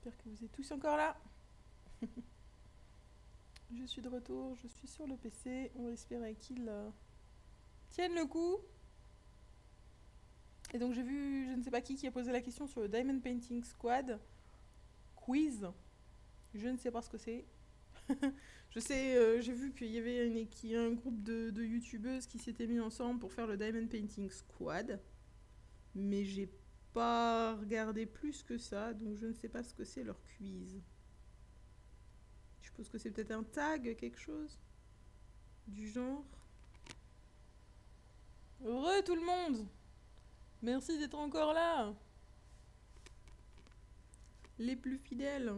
J'espère que vous êtes tous encore là. Je suis de retour, je suis sur le PC. On va espérer qu'il tienne le coup. Et donc j'ai vu, je ne sais pas qui a posé la question sur le Diamond Painting Squad quiz. Je ne sais pas ce que c'est. Je sais, j'ai vu qu'il y avait un groupe de youtubeuses qui s'étaient mis ensemble pour faire le Diamond Painting Squad. Mais j'ai pas regardé plus que ça, donc je ne sais pas ce que c'est leur quiz. Je suppose que c'est peut-être un tag, quelque chose du genre. Heureux tout le monde! Merci d'être encore là! Les plus fidèles.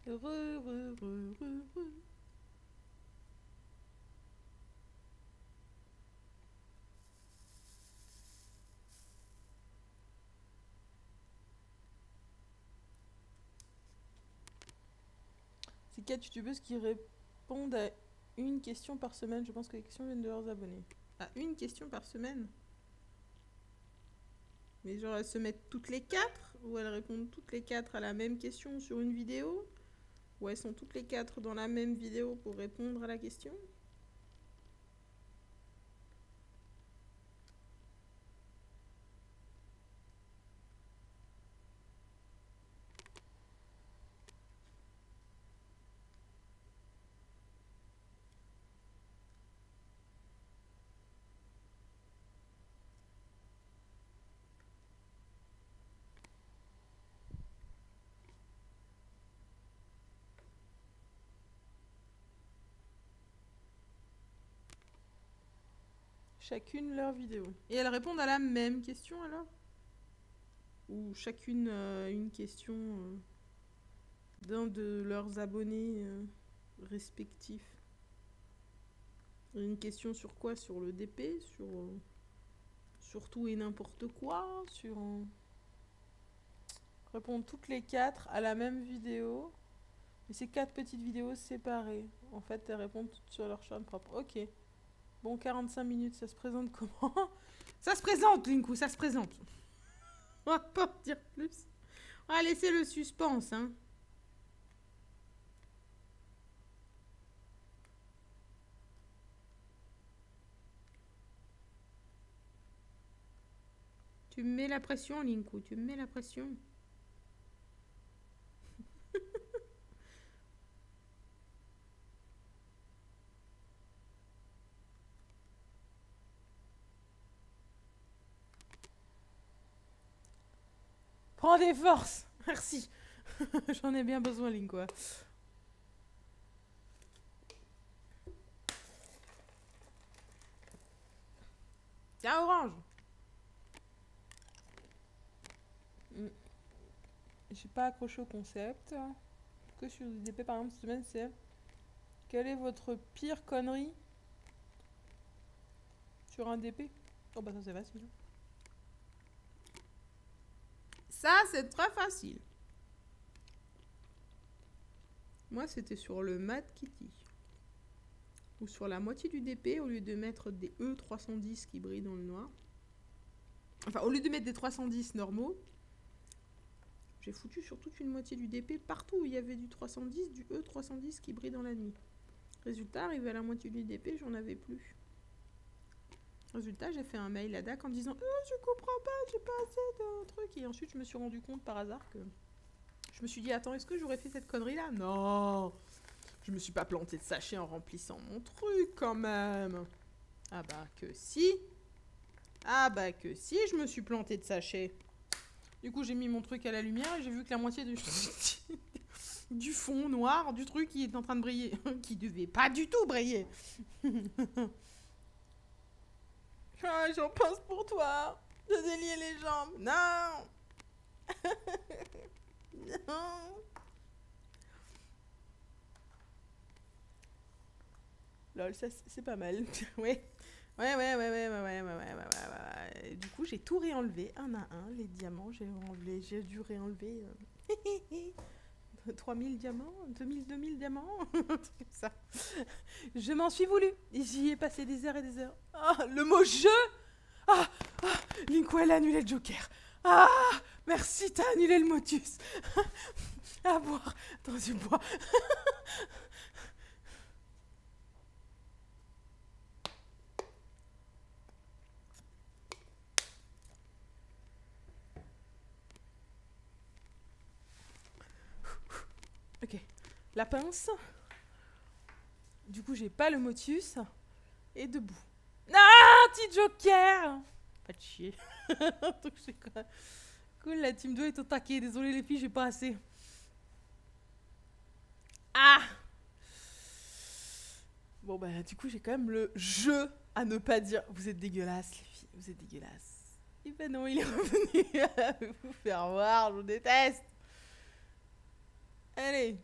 Heureux, heureux, heureux, heureux. C'est 4 youtubeuses qui répondent à une question par semaine. Je pense que les questions viennent de leurs abonnés. À une question par semaine? Mais genre elles se mettent toutes les 4? Ou elles répondent toutes les 4 à la même question sur une vidéo? Ou elles sont toutes les 4 dans la même vidéo pour répondre à la question? Chacune leur vidéo. Et elles répondent à la même question alors? Ou chacune une question d'un de leurs abonnés respectifs? Une question sur quoi? Sur le DP? Sur tout et n'importe quoi? Sur... Répondre toutes les 4 à la même vidéo. Mais c'est 4 petites vidéos séparées. En fait, elles répondent toutes sur leur chaîne propre. Ok. Bon, 45 minutes, ça se présente comment? Ça se présente, Linku, ça se présente. On va pas en dire plus. On va laisser le suspense, hein. Tu me mets la pression, Linku, tu me mets la pression. Prends des forces. Merci. J'en ai bien besoin, Linku. Tiens, orange. J'ai pas accroché au concept. Que sur le DP, par exemple, cette semaine, c'est... Quelle est votre pire connerie sur un DP? Oh bah ça c'est facile. Ça c'est très facile. Moi c'était sur le Mad Kitty. Ou sur la moitié du DP, au lieu de mettre des E310 qui brillent dans le noir. Enfin, au lieu de mettre des 310 normaux, j'ai foutu sur toute une moitié du DP, partout où il y avait du 310, du E310 qui brille dans la nuit. Résultat, arrivé à la moitié du DP, j'en avais plus. Résultat, j'ai fait un mail à DAC en disant je comprends pas, j'ai pas assez de trucs. Et ensuite, je me suis rendu compte par hasard que... Je me suis dit, attends, est-ce que j'aurais fait cette connerie-là? Non! Je me suis pas planté de sachet en remplissant mon truc, quand même! Ah bah que si! Ah bah que si, je me suis planté de sachet! Du coup, j'ai mis mon truc à la lumière et j'ai vu que la moitié du fond noir du truc qui est en train de briller. Qui devait pas du tout briller! Ah, j'en pense pour toi! De délier les jambes! Non! Non! Lol, ça c'est pas mal. Ouais. Ouais. Et du coup, j'ai tout réenlevé, un à un, les diamants. J'ai dû réenlever 3000 diamants, 2000 diamants, un truc comme ça. Je m'en suis voulu. J'y ai passé des heures et des heures. Ah, le mot jeu. Ah, Linkwell a annulé le Joker. Ah, merci, t'as annulé le motus. À boire. Attends, je bois. Ok. La pince. Du coup, j'ai pas le motus. Et debout. Ah, petit Joker. Pas de chier. Donc, c'est quoi. Cool, la team 2 est au taquet. Désolé les filles, j'ai pas assez. Ah. Bon, bah, du coup, j'ai quand même le jeu à ne pas dire. Vous êtes dégueulasses, les filles. Vous êtes dégueulasses. Et ben non, il est revenu vous faire voir. Je vous déteste. Allez.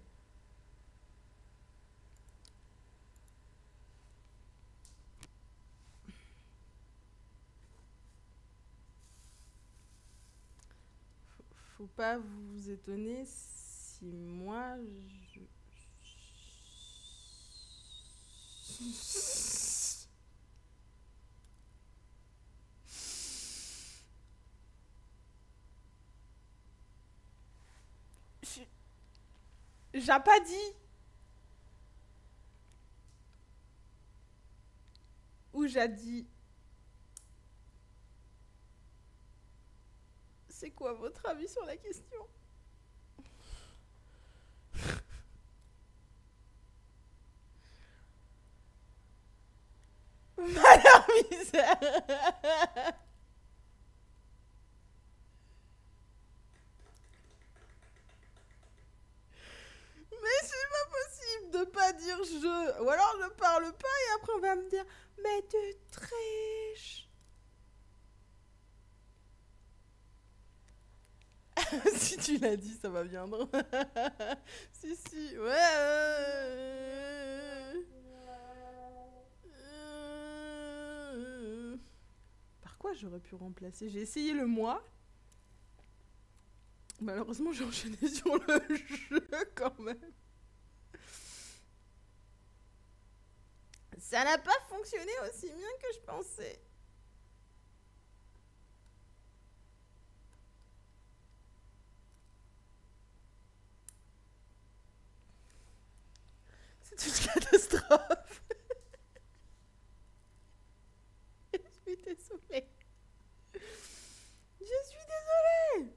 Faut pas vous étonner si moi je... J'ai pas dit. Ou j'ai dit. C'est quoi votre avis sur la question? Malheur misère. Mais c'est pas possible de pas dire je. Ou alors je parle pas et après on va me dire mais tu triches. Si tu l'as dit, ça va viendre. Si, ouais. Par quoi j'aurais pu remplacer? J'ai essayé le moi. Malheureusement, j'ai enchaîné sur le jeu quand même. Ça n'a pas fonctionné aussi bien que je pensais. C'est une catastrophe. Je suis désolée. Je suis désolée.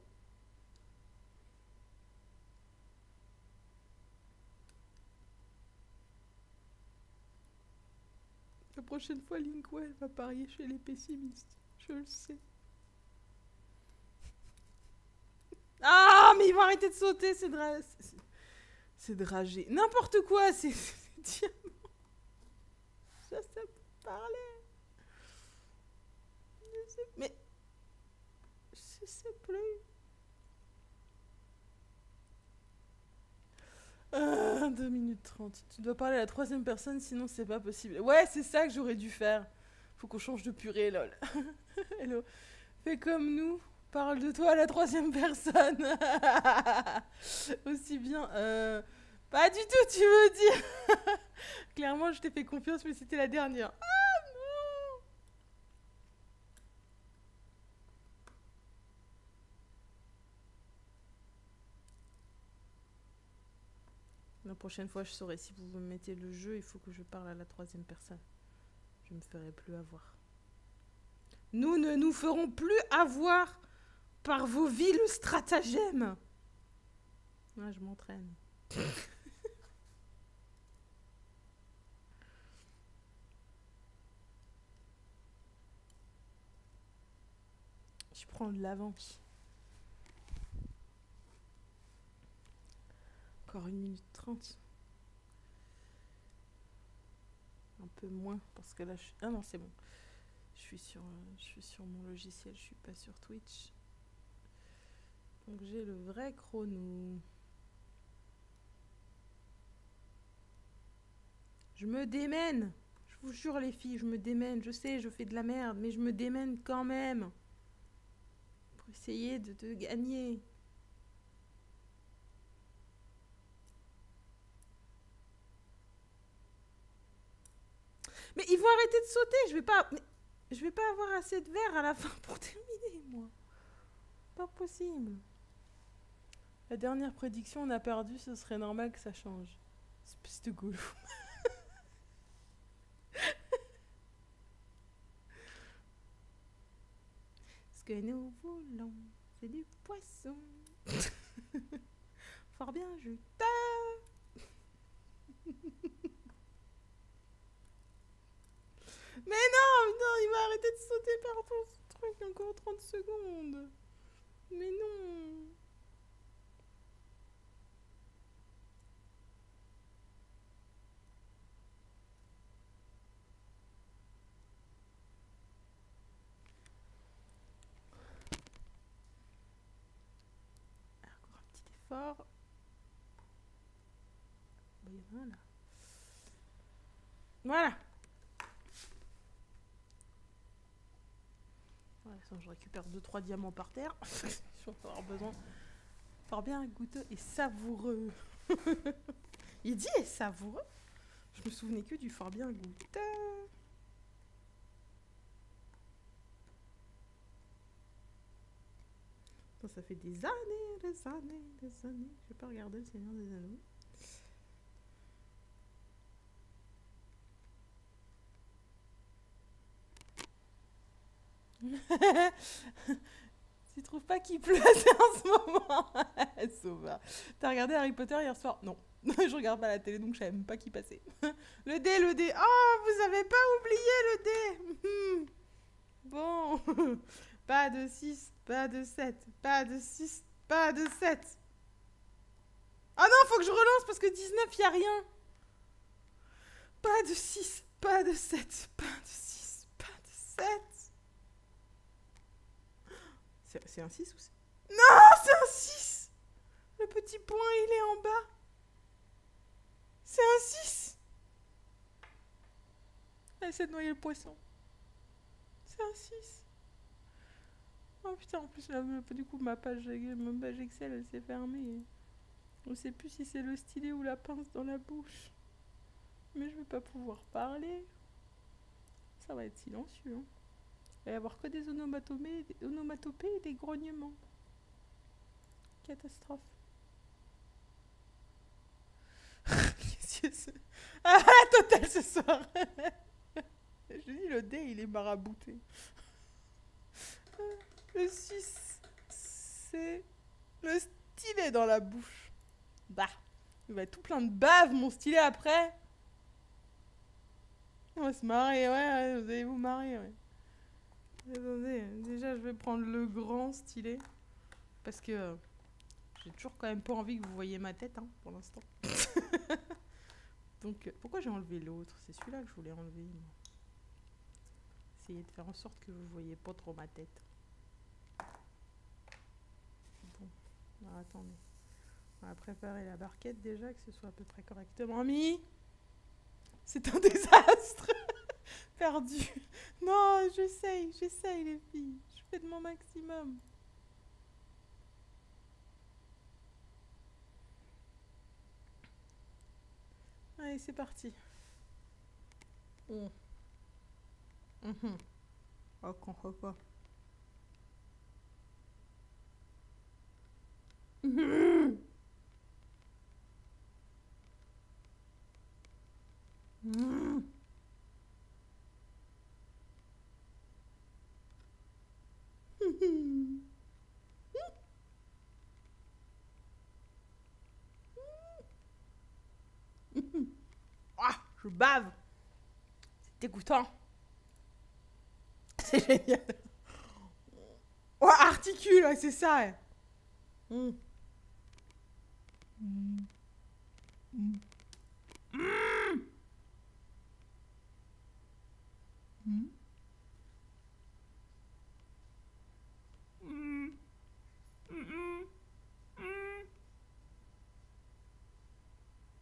La prochaine fois, Linkwell va parier chez les pessimistes. Je le sais. Ah, mais ils vont arrêter de sauter, c'est dragé. N'importe quoi, c'est diamant. Je sais parler. Je sais, mais je sais plus. 2 minutes 30. Tu dois parler à la troisième personne, sinon c'est pas possible. Ouais, c'est ça que j'aurais dû faire. Faut qu'on change de purée, lol. Hello. Fais comme nous. Parle de toi à la troisième personne. Aussi bien. Pas du tout, tu veux dire. Clairement, je t'ai fait confiance, mais c'était la dernière. Ah non. La prochaine fois, je saurai. Si vous me mettez le jeu, il faut que je parle à la troisième personne. Je me ferai plus avoir. Nous ne nous ferons plus avoir par vos viles stratagèmes. Ah, je m'entraîne. Je prends de l'avance. Encore 1 minute 30. Un peu moins, parce que là, je... Ah non, c'est bon. Je suis sur mon logiciel, je suis pas sur Twitch. Donc j'ai le vrai chrono. Je me démène. vous jure les filles, je me démène. Je sais, je fais de la merde, mais je me démène quand même. Pour essayer de gagner. Mais ils vont arrêter de sauter. Je vais pas avoir assez de verre à la fin pour terminer, moi. Pas possible. La dernière prédiction, on a perdu, ce serait normal que ça change. Espèce de goulou. Ce que nous voulons, c'est du poisson. Fort bien, je Mais non, il va arrêter de sauter partout ce truc, encore 30 secondes. Mais non. Encore un petit effort. Il y en a un là. Voilà. Ouais, je récupère 2-3 diamants par terre. Je vais avoir besoin. Fort bien, goûteux et savoureux. Il dit et savoureux. Je me souvenais que du fort bien goûteux. Ça fait des années, des années, des années. Je vais pas regarder le Seigneur des Anneaux. Tu trouves pas qu'il pleut assez en ce moment? Sauveur. T'as regardé Harry Potter hier soir? Non. Je regarde pas la télé donc je savais même pas qui passait. Le dé, le dé. Oh, vous avez pas oublié le dé. Bon. Pas de 6, pas de 7, pas de 6, pas de 7. Ah non, faut que je relance parce que 19, y a rien. Pas de 6, pas de 7, pas de 6, pas de 7. C'est un 6 ou c'est... Non, c'est un 6. Le petit point, il est en bas. C'est un 6. Elle essaie de noyer le poisson. C'est un 6. Oh putain, en plus, là, du coup, ma page Excel, elle s'est fermée. On sait plus si c'est le stylet ou la pince dans la bouche. Mais je vais pas pouvoir parler. Ça va être silencieux. Hein. Il va y avoir que des onomatopées et des grognements. Catastrophe. Ah, la totale ce soir. Je dis le dé, il est marabouté. Le 6, c'est le stylet dans la bouche. Bah, il va être tout plein de bave, mon stylet, après. On va se marrer, ouais, vous allez vous marrer, ouais. Attendez, déjà, je vais prendre le grand stylet. Parce que j'ai toujours quand même pas envie que vous voyez ma tête, hein, pour l'instant. Donc, pourquoi j'ai enlevé l'autre? C'est celui-là que je voulais enlever, moi. Essayer de faire en sorte que vous voyez pas trop ma tête. Bon, alors attendez. On va préparer la barquette déjà, que ce soit à peu près correctement mis. C'est un désastre. Perdu. Non, j'essaye les filles. Je fais de mon maximum. Allez, c'est parti. Oh. Ok. Ah, je bave. C'est dégoûtant. C'est génial. Oh, articule, ouais, c'est ça. Ouais. Mm. Mm. Mm. Mm. Mm. Mm. Mm.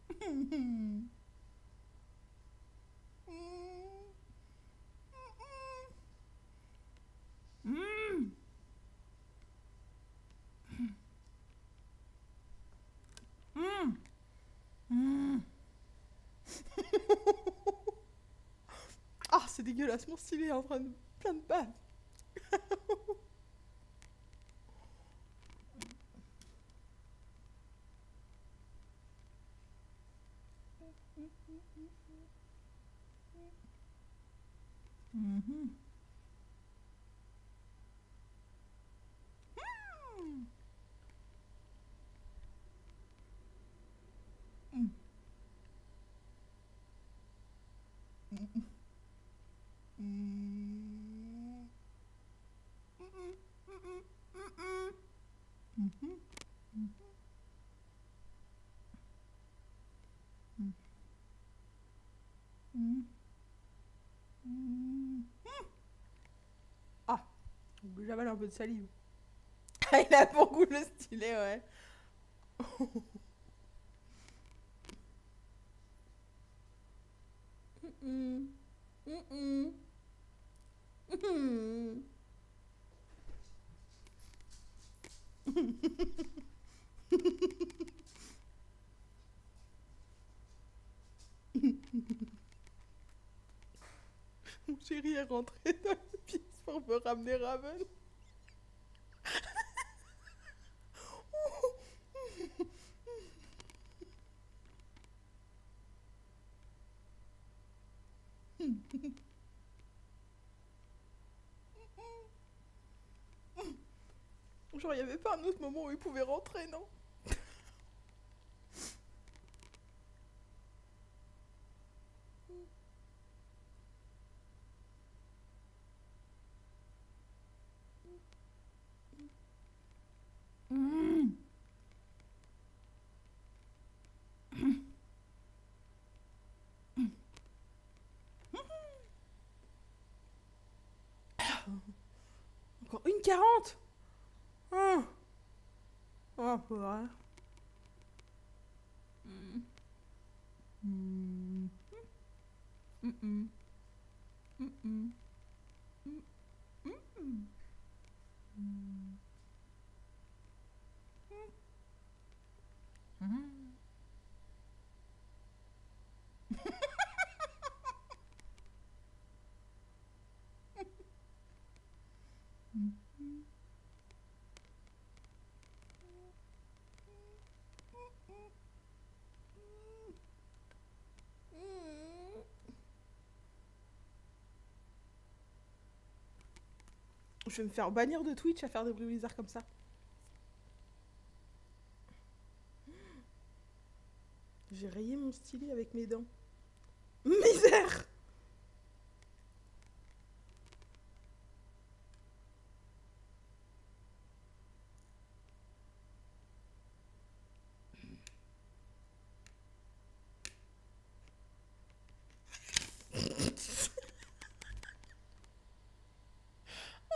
Mm. dégueulasse, mon stylet est en train de... plein de bave. Mhm. Mm. Mm. Mm. Mhm. Mhm. Mhm. Ah, j'avale un peu de salive. Ah, il a bon goût le stylet, ouais. Mhm. Mhm. Mhm. Mon chéri est rentré dans la pièce pour me ramener Raven. Genre, il n'y avait pas un autre moment où il pouvait rentrer, non? Mmh. Encore une 40. Ah, ah, faut voir. Mm. Mm. Mm, mm. Mm, mm. Mm, mm. Mm. Mm. Mm. Je vais me faire bannir de Twitch à faire des bruits bizarres comme ça. J'ai rayé mon stylet avec mes dents. Misère!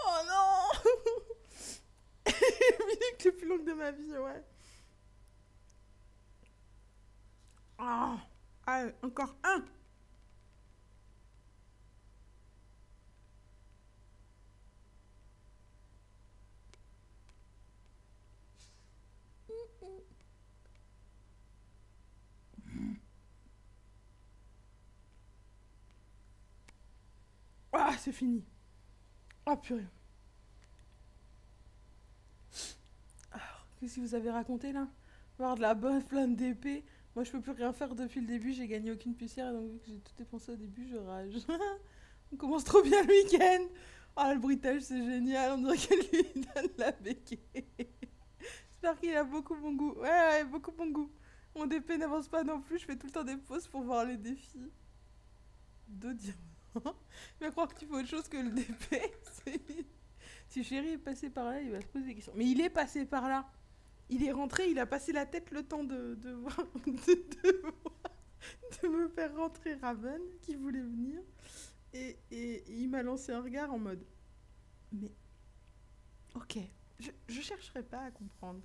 Oh non! Minute le plus longue de ma vie, ouais. Ah, allez, encore un. Ah, c'est fini. Ah, purée. Alors, qu'est-ce que vous avez raconté là? Avoir de la bonne flamme d'épée. Moi, je peux plus rien faire depuis le début. J'ai gagné aucune pucière. Donc, vu que j'ai tout dépensé au début, je rage. On commence trop bien le week-end. Ah, le bruitage, c'est génial. On dirait qu'elle lui donne la béquille. J'espère qu'il a beaucoup bon goût. Ouais, ouais, beaucoup bon goût. Mon DP n'avance pas non plus. Je fais tout le temps des pauses pour voir les défis. Deux diamants. Il va croire que tu fais autre chose que le DP. Si Chéri est passé par là, il va se poser des questions. Mais il est passé par là. Il est rentré, il a passé la tête le temps de voir, de me faire rentrer Raven, qui voulait venir. Et il m'a lancé un regard en mode... Mais, ok, je chercherai pas à comprendre.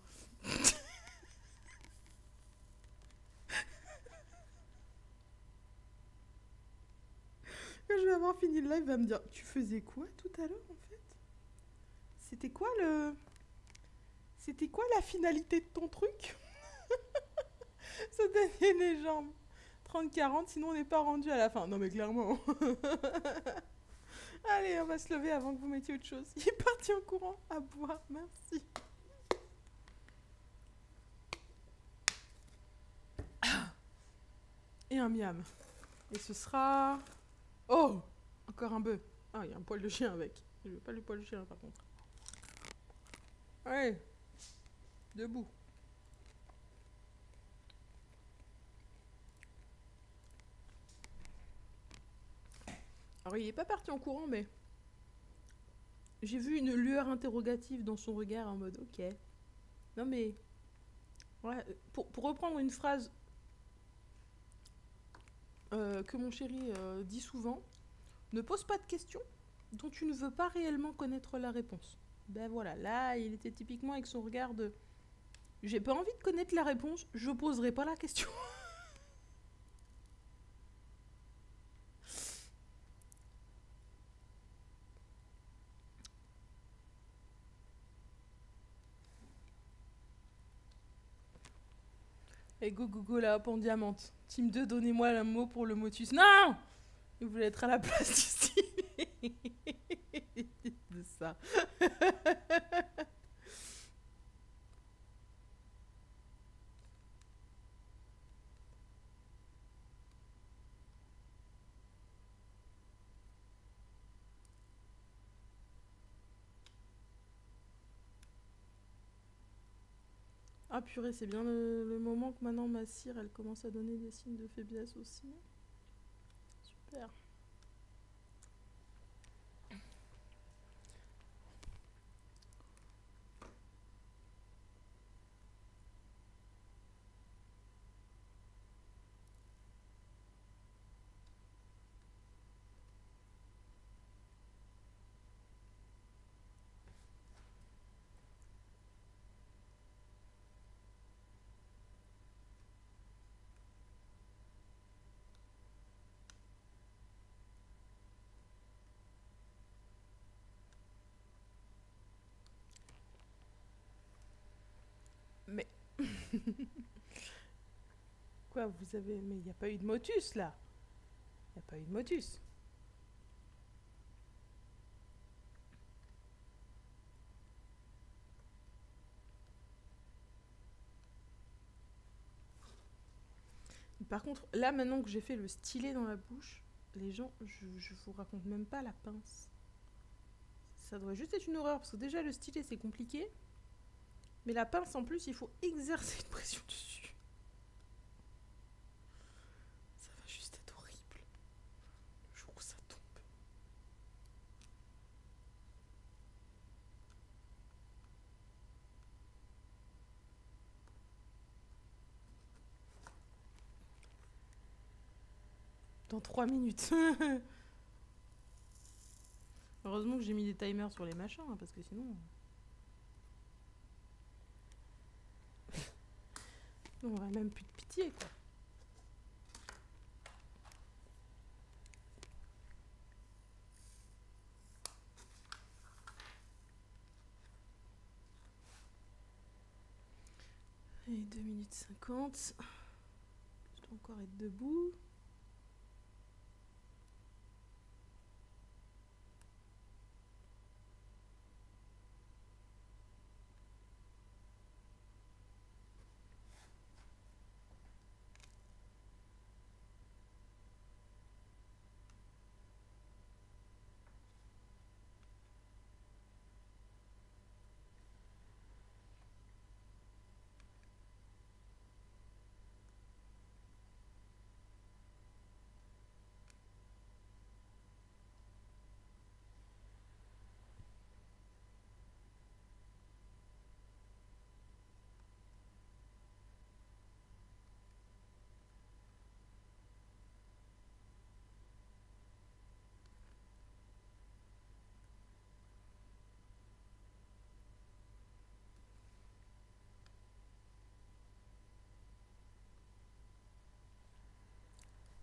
Quand je vais avoir fini le live, il va me dire, tu faisais quoi tout à l'heure en fait? C'était quoi le... C'était quoi la finalité de ton truc? Ça tenait les jambes. 30-40, sinon on n'est pas rendu à la fin. Non mais clairement. Allez, on va se lever avant que vous mettiez autre chose. Il est parti en courant à boire, merci. Et un miam. Et ce sera... Oh! Encore un bœuf. Ah, il y a un poil de chien avec. Je veux pas le poil de chien par contre. Ouais. Debout. Alors il est pas parti en courant, mais... J'ai vu une lueur interrogative dans son regard en mode ok. Non mais... Ouais, pour reprendre une phrase que mon chéri dit souvent, ne pose pas de questions dont tu ne veux pas réellement connaître la réponse. Ben voilà, là il était typiquement avec son regard de j'ai pas envie de connaître la réponse, je poserai pas la question. Et go go go là hop en diamante. Team 2, donnez-moi un mot pour le motus. Non! Il voulait être à la place du style. De ça. Ah purée, c'est bien le moment que maintenant ma cire elle commence à donner des signes de faiblesse aussi. Super. Mais... Quoi, vous avez... Mais il n'y a pas eu de motus là. Il n'y a pas eu de motus. Par contre, là maintenant que j'ai fait le stylet dans la bouche, les gens, je vous raconte même pas la pince. Ça devrait juste être une horreur, parce que déjà le stylet c'est compliqué. Mais la pince en plus, il faut exercer une pression dessus. Ça va juste être horrible. Le jour où ça tombe. Dans 3 minutes. Heureusement que j'ai mis des timers sur les machins, hein, parce que sinon... On aurait même plus de pitié, quoi. Et 2 minutes 50. Je dois encore être debout.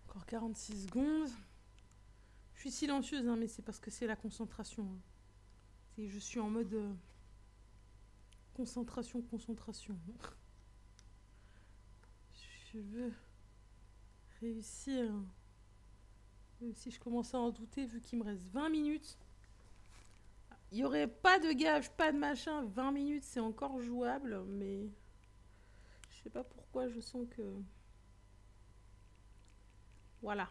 Encore 46 secondes. Je suis silencieuse, hein, mais c'est parce que c'est la concentration. Hein. Je suis en mode concentration, concentration. Je veux réussir Si je commençais à en douter, vu qu'il me reste 20 minutes. Il n'y aurait pas de gage, pas de machin. 20 minutes, c'est encore jouable, mais je sais pas pourquoi je sens que... Voilà.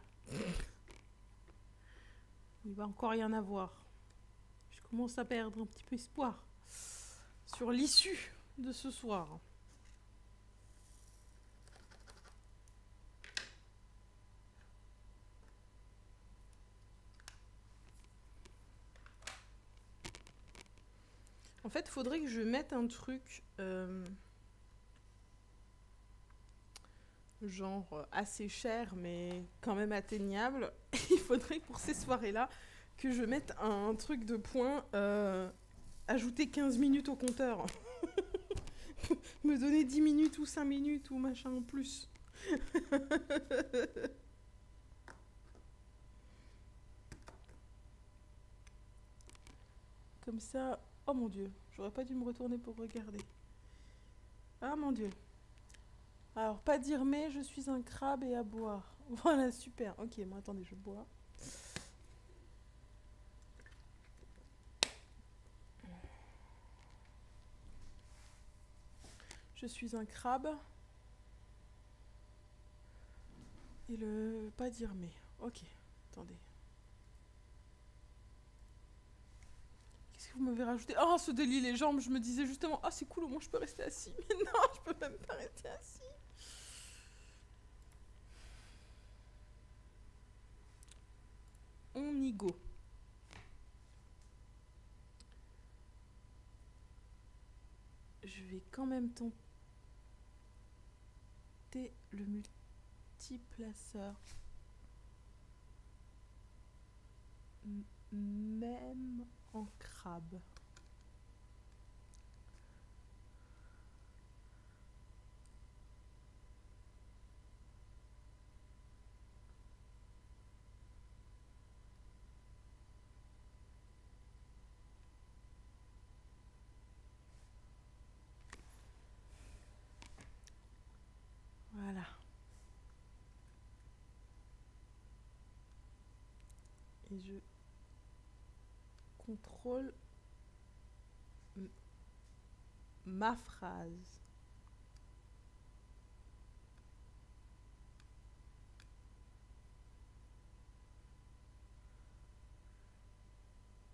Il va encore y en avoir. Je commence à perdre un petit peu espoir sur l'issue de ce soir. En fait, faudrait que je mette un truc genre assez cher, mais quand même atteignable. Il faudrait que pour ces soirées-là, que je mette un truc de points, ajouter 15 minutes au compteur. Me donner 10 minutes ou 5 minutes ou machin en plus. Comme ça... Oh mon dieu, j'aurais pas dû me retourner pour regarder. Ah mon dieu. Alors, pas dire mais, je suis un crabe et à boire. Voilà, super. Ok, bon, attendez, je bois. Je suis un crabe. Et le... Pas dire mais. Ok, attendez. Qu'est-ce que vous m'avez rajouté? Oh, ce délit les jambes, je me disais justement, ah c'est cool, au moins je peux rester assis. Mais non, je peux même pas rester assis. On y go. Je vais quand même tenter le multiplaceur. Même en crabe. Voilà. Et je contrôle ma phrase.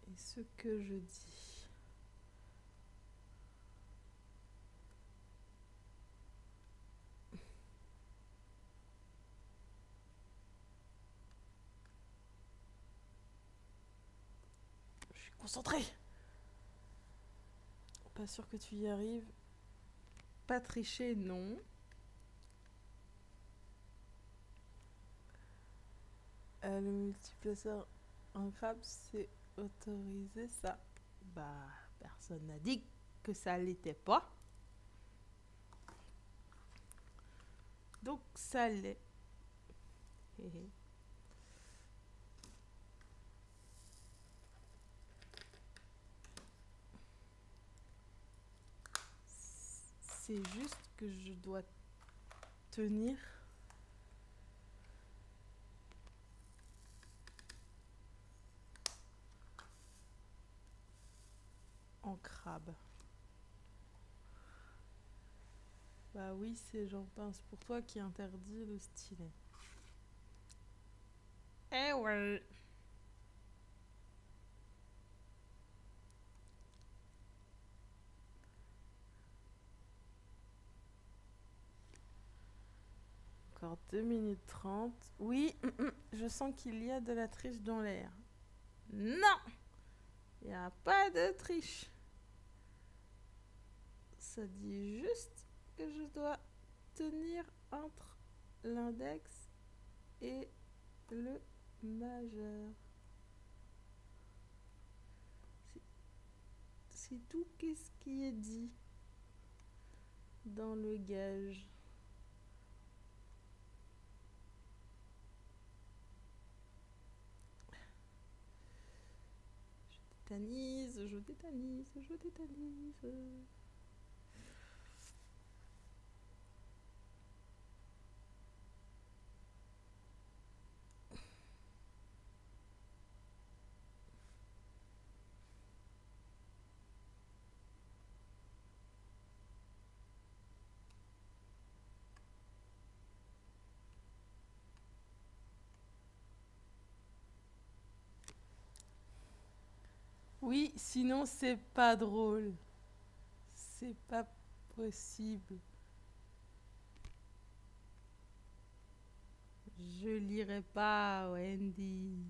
Et ce que je dis. Je suis concentrée. Pas sûr que tu y arrives. Pas tricher, non. Le multiplaceur en crabe, c'est autorisé, ça. Bah, personne n'a dit que ça l'était pas. Donc, ça l'est. C'est juste que je dois tenir en crabe. Bah oui, c'est Jean Pince pour toi qui interdit le stylet. Eh ouais. Encore 2 minutes 30. Oui, je sens qu'il y a de la triche dans l'air. Non, il n'y a pas de triche. Ça dit juste que je dois tenir entre l'index et le majeur. C'est tout qu'est-ce qui est dit dans le gage. Je tétanise. Oui, sinon c'est pas drôle. C'est pas possible. Je lirai pas, Wendy.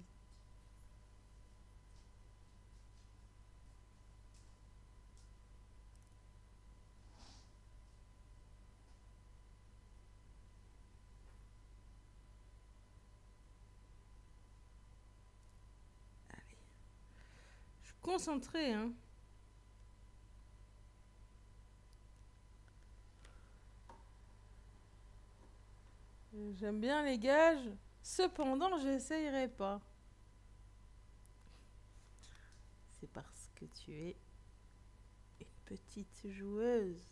Je suis concentrée, hein. J'aime bien les gages. Cependant, j'essayerai pas. C'est parce que tu es une petite joueuse.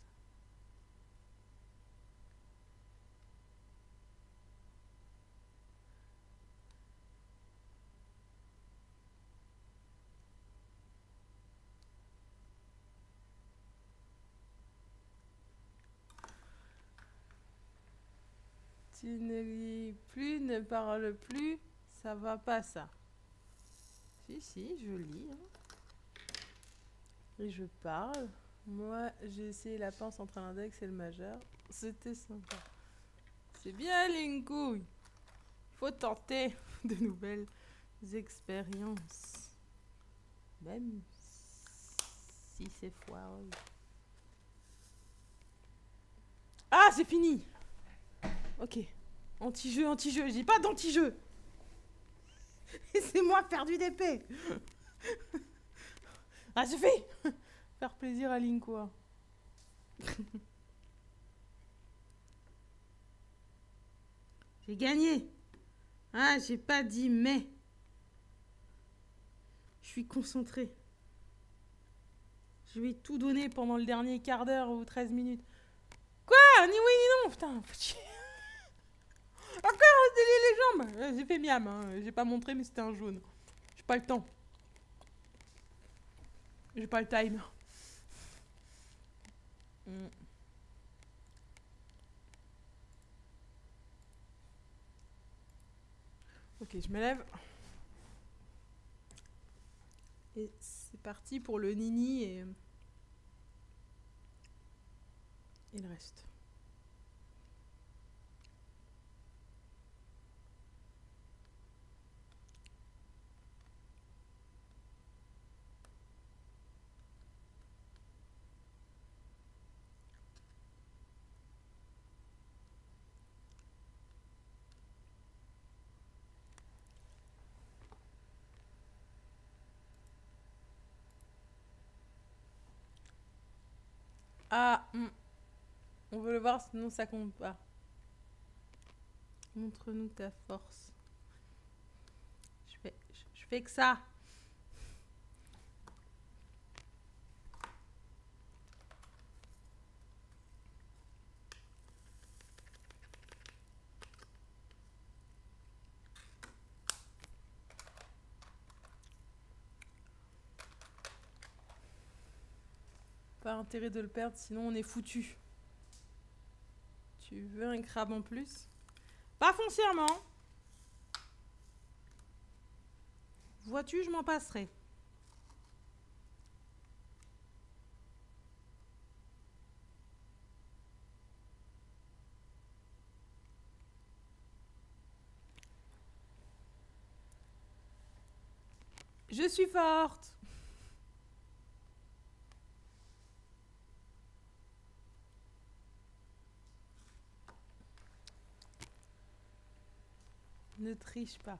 Tu ne lis plus, ne parles plus. Ça va pas, ça. Si, je lis. Hein. Et je parle. Moi, j'ai essayé la pince entre l'index et le majeur. C'était sympa. C'est bien, Linku. Faut tenter de nouvelles expériences. Même si c'est foireux. Ah, c'est fini. Ok. Anti-jeu, anti-jeu. Je dis pas d'anti-jeu. C'est moi perdu d'épée. Ah, je fais. Faire plaisir à Link, quoi. J'ai gagné. Ah, j'ai pas dit mais. Je suis concentrée. Je vais tout donner pendant le dernier quart d'heure ou 13 minutes. Quoi? Ni oui ni non, putain. Encore délier les jambes. J'ai fait miam, hein. J'ai pas montré, mais c'était un jaune. J'ai pas le temps. J'ai pas le time. Ok, je me lève. Et c'est parti pour le nini et le reste. Ah, on veut le voir, sinon ça compte pas. Montre-nous ta force. Je fais que ça. Pas intérêt de le perdre, sinon on est foutu. Tu veux un crabe en plus? Pas foncièrement. Vois-tu, je m'en passerai. Je suis forte. Ne triche pas.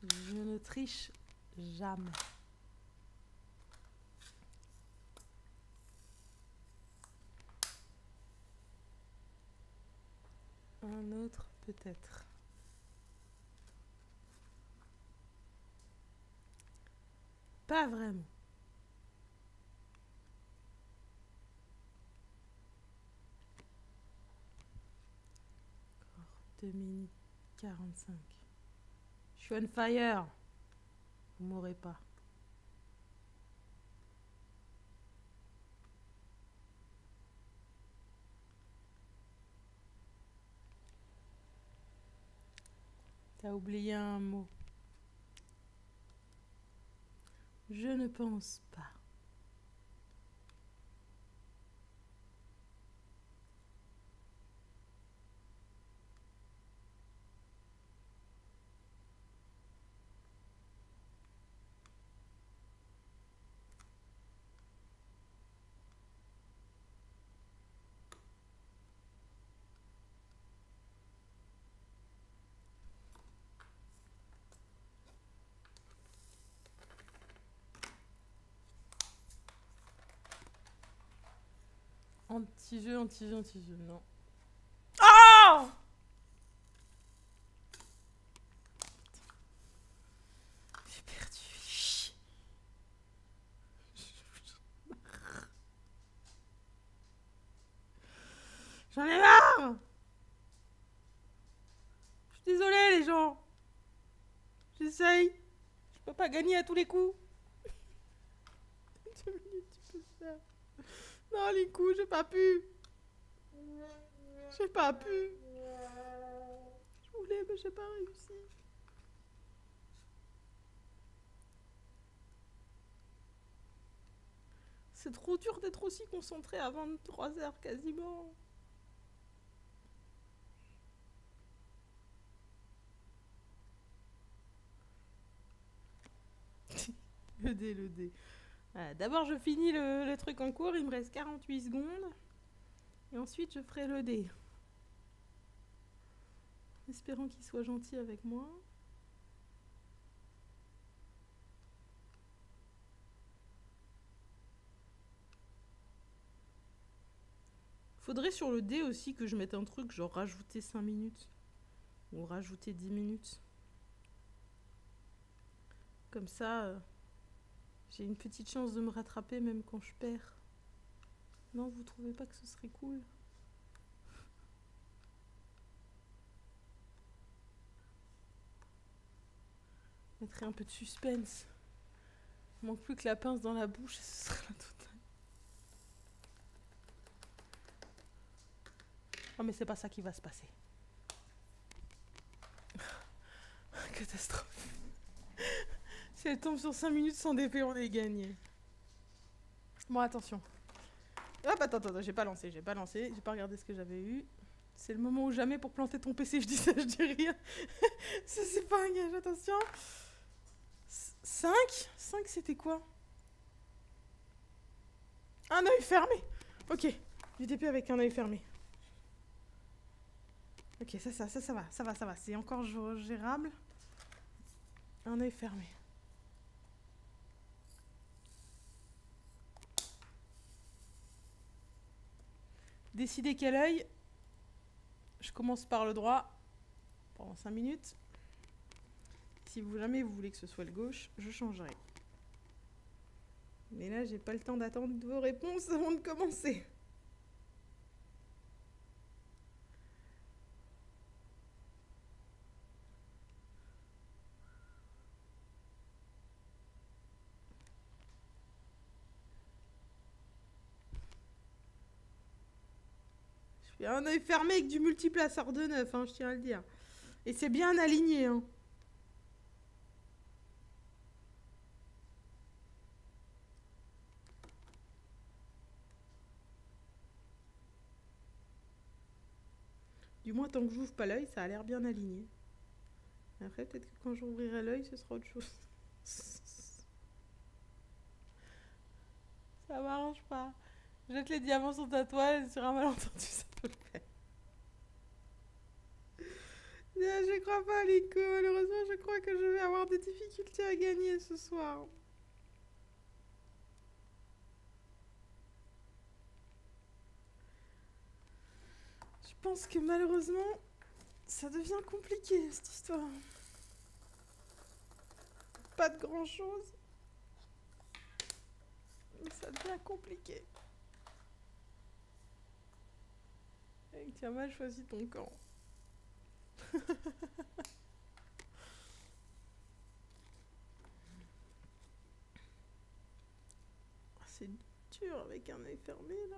Je ne triche jamais. Un autre peut-être. Pas vraiment. 2 minutes 45. Je suis on fire. Vous m'aurez pas. T'as oublié un mot. Je ne pense pas. Anti-jeu, anti-jeu, anti-jeu, non. Oh! J'ai perdu. J'en ai marre! Je suis désolée, les gens. J'essaye. Je peux pas gagner à tous les coups. 2 minutes, tu peux faire. Non, les coups, j'ai pas pu. J'ai pas pu. Je voulais, mais j'ai pas réussi. C'est trop dur d'être aussi concentré à 23h quasiment. Le dé, le dé. Voilà, d'abord, je finis le truc en cours. Il me reste 48 secondes. Et ensuite, je ferai le dé. Espérons qu'il soit gentil avec moi. Faudrait sur le dé aussi que je mette un truc, genre rajouter 5 minutes. Ou rajouter 10 minutes. Comme ça, j'ai une petite chance de me rattraper même quand je perds. Non, vous trouvez pas que ce serait cool? Je mettrais un peu de suspense. Il manque plus que la pince dans la bouche et ce serait la totale. Oh mais c'est pas ça qui va se passer. Catastrophe. Si elle tombe sur 5 minutes sans DP, on est gagné. Bon, attention. Hop, attends, j'ai pas lancé, j'ai pas regardé ce que j'avais eu. C'est le moment ou jamais pour planter ton PC, je dis ça, je dis rien. Ça, c'est pas un gage, attention. 5 c'était quoi? Un œil fermé. Ok, du DP avec un œil fermé. Ok, ça va. C'est encore gérable. Un œil fermé. Décidez quel œil. Je commence par le droit pendant 5 minutes. Si jamais vous voulez que ce soit le gauche, je changerai. Mais là, j'ai pas le temps d'attendre vos réponses avant de commencer. J'ai un œil fermé avec du multiple à sort de 9, hein, je tiens à le dire. Et c'est bien aligné, hein. Du moins, tant que j'ouvre pas l'œil, ça a l'air bien aligné. Après, peut-être que quand j'ouvrirai l'œil, ce sera autre chose. Ça m'arrange pas. Jette les diamants sur ta toile, sur un malentendu, ça peut le faire. Je crois pas, Nico. Malheureusement, je crois que je vais avoir des difficultés à gagner ce soir. Je pense que malheureusement, ça devient compliqué, cette histoire. Pas de grand-chose. Mais ça devient compliqué. Et tu as mal choisi ton camp. C'est dur avec un œil fermé là.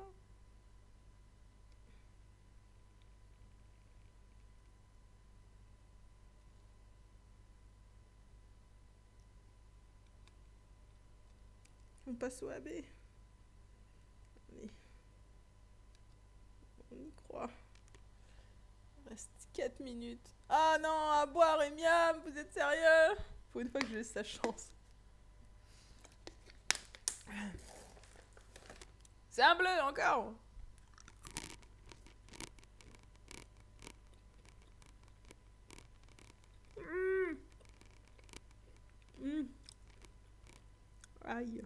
On passe au AB. Allez. On y croit. Il reste 4 minutes. Ah non, à boire et miam, vous êtes sérieux? Pour une fois que je laisse sa chance. C'est un bleu encore. Aïe.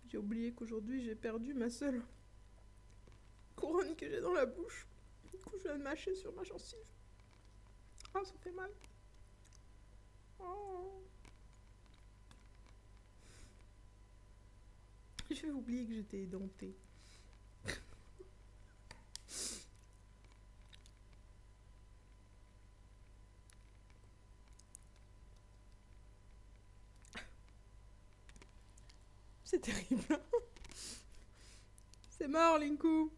J'ai oublié qu'aujourd'hui j'ai perdu ma seule couronne que j'ai dans la bouche. Du coup je viens de mâcher sur ma gencive. Ah, ça fait mal. Oh. Je vais oublier que j'étais édentée. C'est terrible. C'est mort, Linku.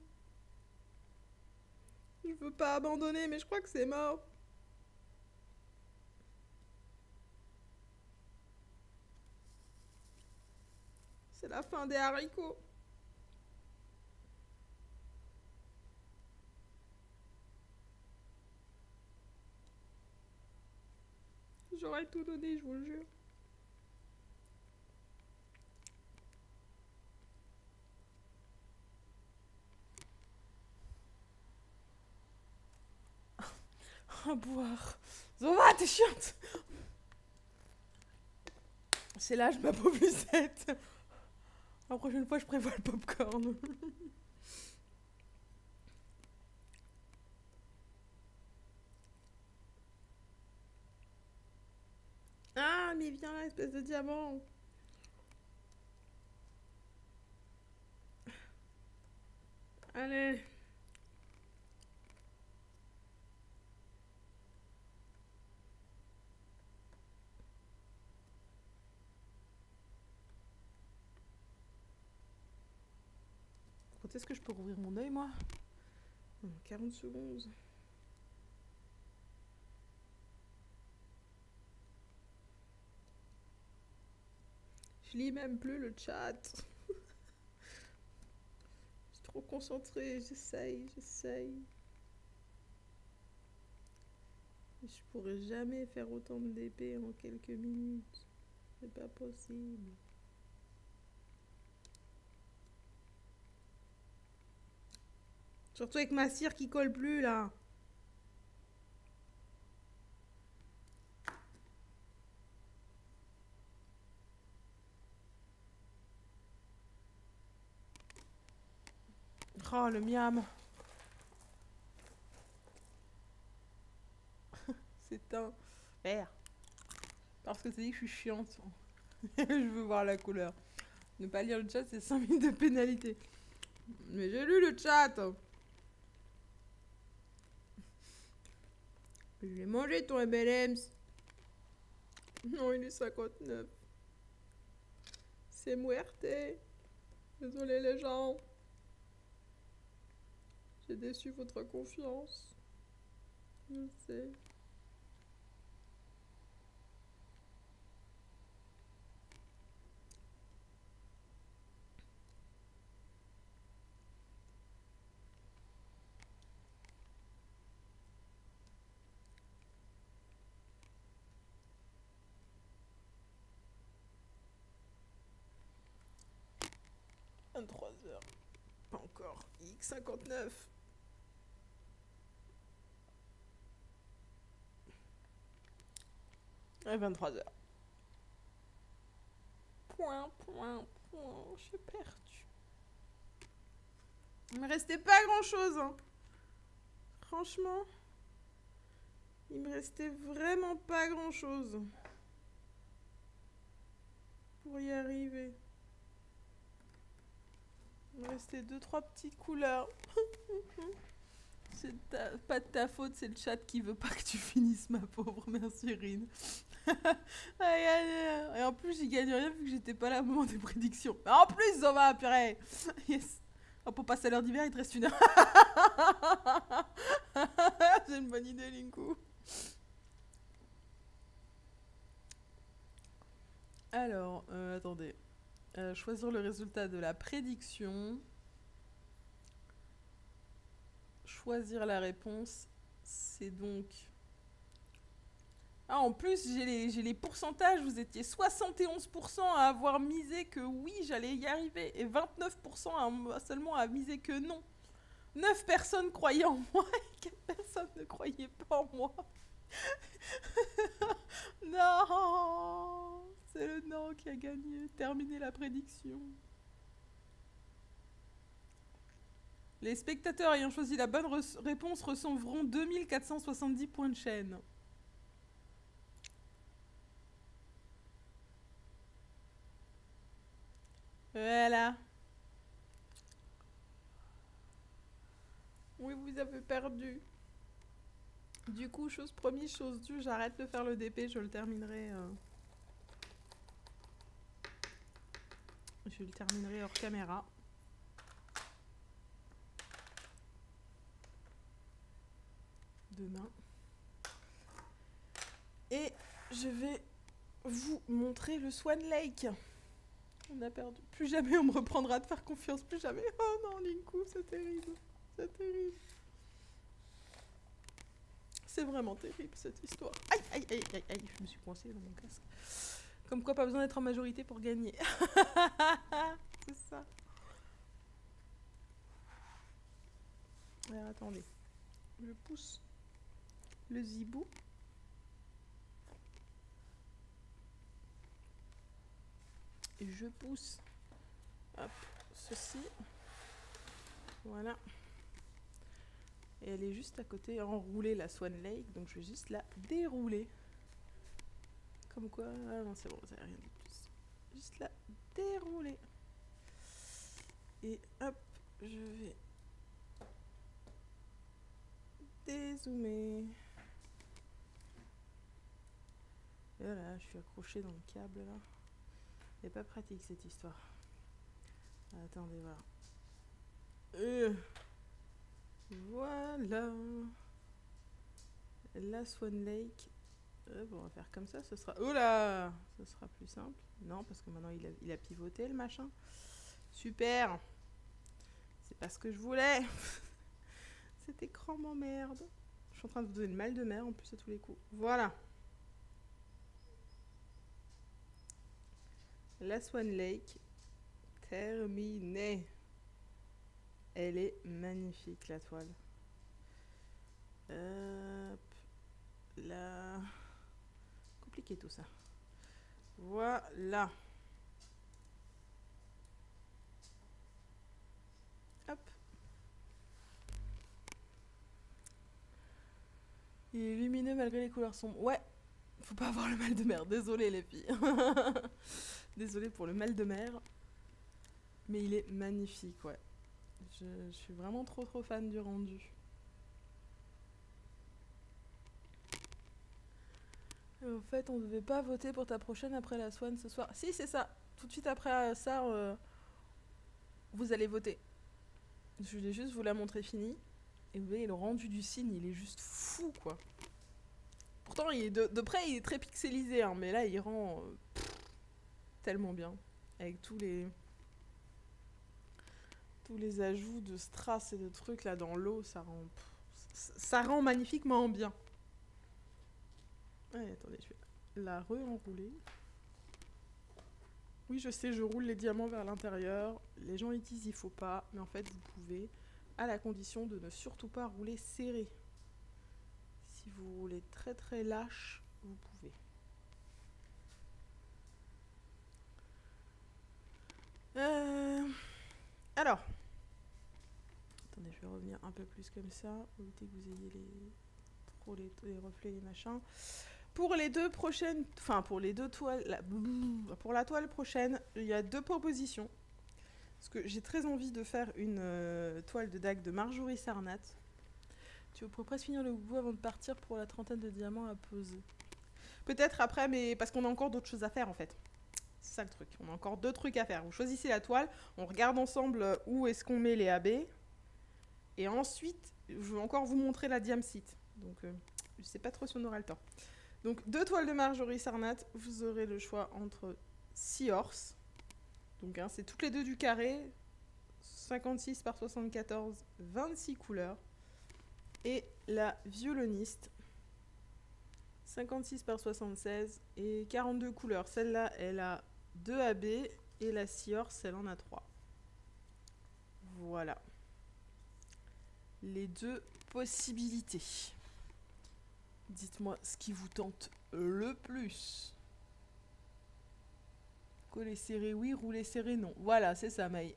Je veux pas abandonner, mais je crois que c'est mort. C'est la fin des haricots. J'aurais tout donné, je vous le jure. À boire. Zova, t'es chiante. C'est l'âge, ma pauvre Lucette. La prochaine fois, je prévois le popcorn. Ah, mais viens là, espèce de diamant. Allez. Quand est-ce que je peux rouvrir mon œil, moi? 40 secondes. Je lis même plus le chat. Je suis trop concentrée, j'essaye. Je pourrais jamais faire autant de DP en quelques minutes. C'est pas possible. Surtout avec ma cire qui colle plus là. Oh le miam. C'est un vert. Parce que c'est dit que je suis chiante. Je veux voir la couleur. Ne pas lire le chat, c'est 5 minutes de pénalité. Mais j'ai lu le chat. Je vais manger ton M&M's. Non, il est 59. C'est muerte. Désolé les gens. J'ai déçu votre confiance. Je sais. « 23h. Pas encore. X59. Et 23h. Point. Je suis perdue. Il me restait pas grand chose. Hein. Franchement. Il me restait vraiment pas grand chose. Pour y arriver. Il me restait 2-3 petites couleurs. C'est pas de ta faute, c'est le chat qui veut pas que tu finisses, ma pauvre. Merci, Rin. Et en plus, j'y gagne rien vu que j'étais pas là au moment des prédictions. Mais en plus, Zova, purée. Yes. Oh, pour passer à l'heure d'hiver, il te reste 1 heure. C'est une bonne idée, Linku. Alors, attendez. Choisir le résultat de la prédiction. Choisir la réponse. C'est donc... Ah, en plus, j'ai les pourcentages. Vous étiez 71% à avoir misé que oui, j'allais y arriver. Et 29% seulement à miser que non. 9 personnes croyaient en moi et 4 personnes ne croyaient pas en moi. Non, c'est le non qui a gagné. Terminé la prédiction. Les spectateurs ayant choisi la bonne réponse recevront 2470 points de chaîne. Voilà. Oui, vous avez perdu. Du coup, chose promise, chose due, j'arrête de faire le DP, je le terminerai... Je le terminerai hors caméra. Demain. Et je vais vous montrer le Swan Lake. On a perdu. Plus jamais on me reprendra de faire confiance. Plus jamais. Oh non, Linku, c'est terrible. C'est terrible. C'est vraiment terrible cette histoire. Aïe, aïe, aïe, aïe, aïe. Je me suis coincée dans mon casque. Comme quoi, pas besoin d'être en majorité pour gagner. C'est ça. Alors, attendez. Je pousse le zibou. Et je pousse hop, ceci. Voilà. Et elle est juste à côté, enroulée, la Swan Lake. Donc je vais juste la dérouler. Comme quoi... Ah non, c'est bon, ça n'a rien de plus. Juste la dérouler. Et hop, je vais dézoomer. Et voilà, je suis accrochée dans le câble là. C'est pas pratique cette histoire. Attendez, voilà. Voilà. La Swan Lake. Bon, on va faire comme ça, ce sera... Oh là, ce sera plus simple. Non, parce que maintenant il a pivoté le machin. Super. C'est pas ce que je voulais. Cet écran m'emmerde. Je suis en train de vous donner le mal de mer en plus à tous les coups. Voilà. La Swan Lake. Terminée. Elle est magnifique, la toile. Hop. Là. Compliqué tout ça. Voilà. Hop. Il est lumineux malgré les couleurs sombres. Ouais. Faut pas avoir le mal de mer. Désolée les filles. Désolée pour le mal de mer. Mais il est magnifique, ouais. Je suis vraiment trop fan du rendu. En fait, on devait pas voter pour ta prochaine après la Swan ce soir. Si, c'est ça. Tout de suite après ça, vous allez voter. Je voulais juste vous la montrer finie. Et vous voyez, le rendu du signe, il est juste fou, quoi. Pourtant, il est de près, il est très pixelisé, hein, mais là, il rend tellement bien. Avec tous les ajouts de strass et de trucs là dans l'eau, ça rend magnifiquement bien. Allez, attendez, je vais la re-enrouler. Oui, je sais, je roule les diamants vers l'intérieur. Les gens ils disent il faut pas, mais en fait vous pouvez, à la condition de ne surtout pas rouler serré. Si vous roulez très lâche, vous pouvez. Alors, attendez, je vais revenir un peu plus comme ça, pour éviter que vous ayez les reflets, les machins. Pour les deux prochaines, enfin pour les deux toiles, pour la toile prochaine, il y a deux propositions. Parce que j'ai très envie de faire une toile de dague de Marjorie Sarnat. Tu pourrais presque finir le bout avant de partir pour la 30aine de diamants à poser. Peut-être après, mais parce qu'on a encore d'autres choses à faire en fait. C'est ça le truc, on a encore deux trucs à faire. Vous choisissez la toile, on regarde ensemble où est-ce qu'on met les AB. Et ensuite, je vais encore vous montrer la diamsite. Donc, je sais pas trop si on aura le temps. Donc, deux toiles de Marjorie Sarnat, vous aurez le choix entre Seahorse. Donc hein, c'est toutes les deux du carré. 56 par 74, 26 couleurs. Et la violoniste. 56 par 76 et 42 couleurs. Celle-là, elle a 2 AB et la Seahorse, elle en a 3. Voilà. Les deux possibilités. Dites-moi ce qui vous tente le plus. Coller serré, oui. Rouler serré, non. Voilà, c'est ça, Maï.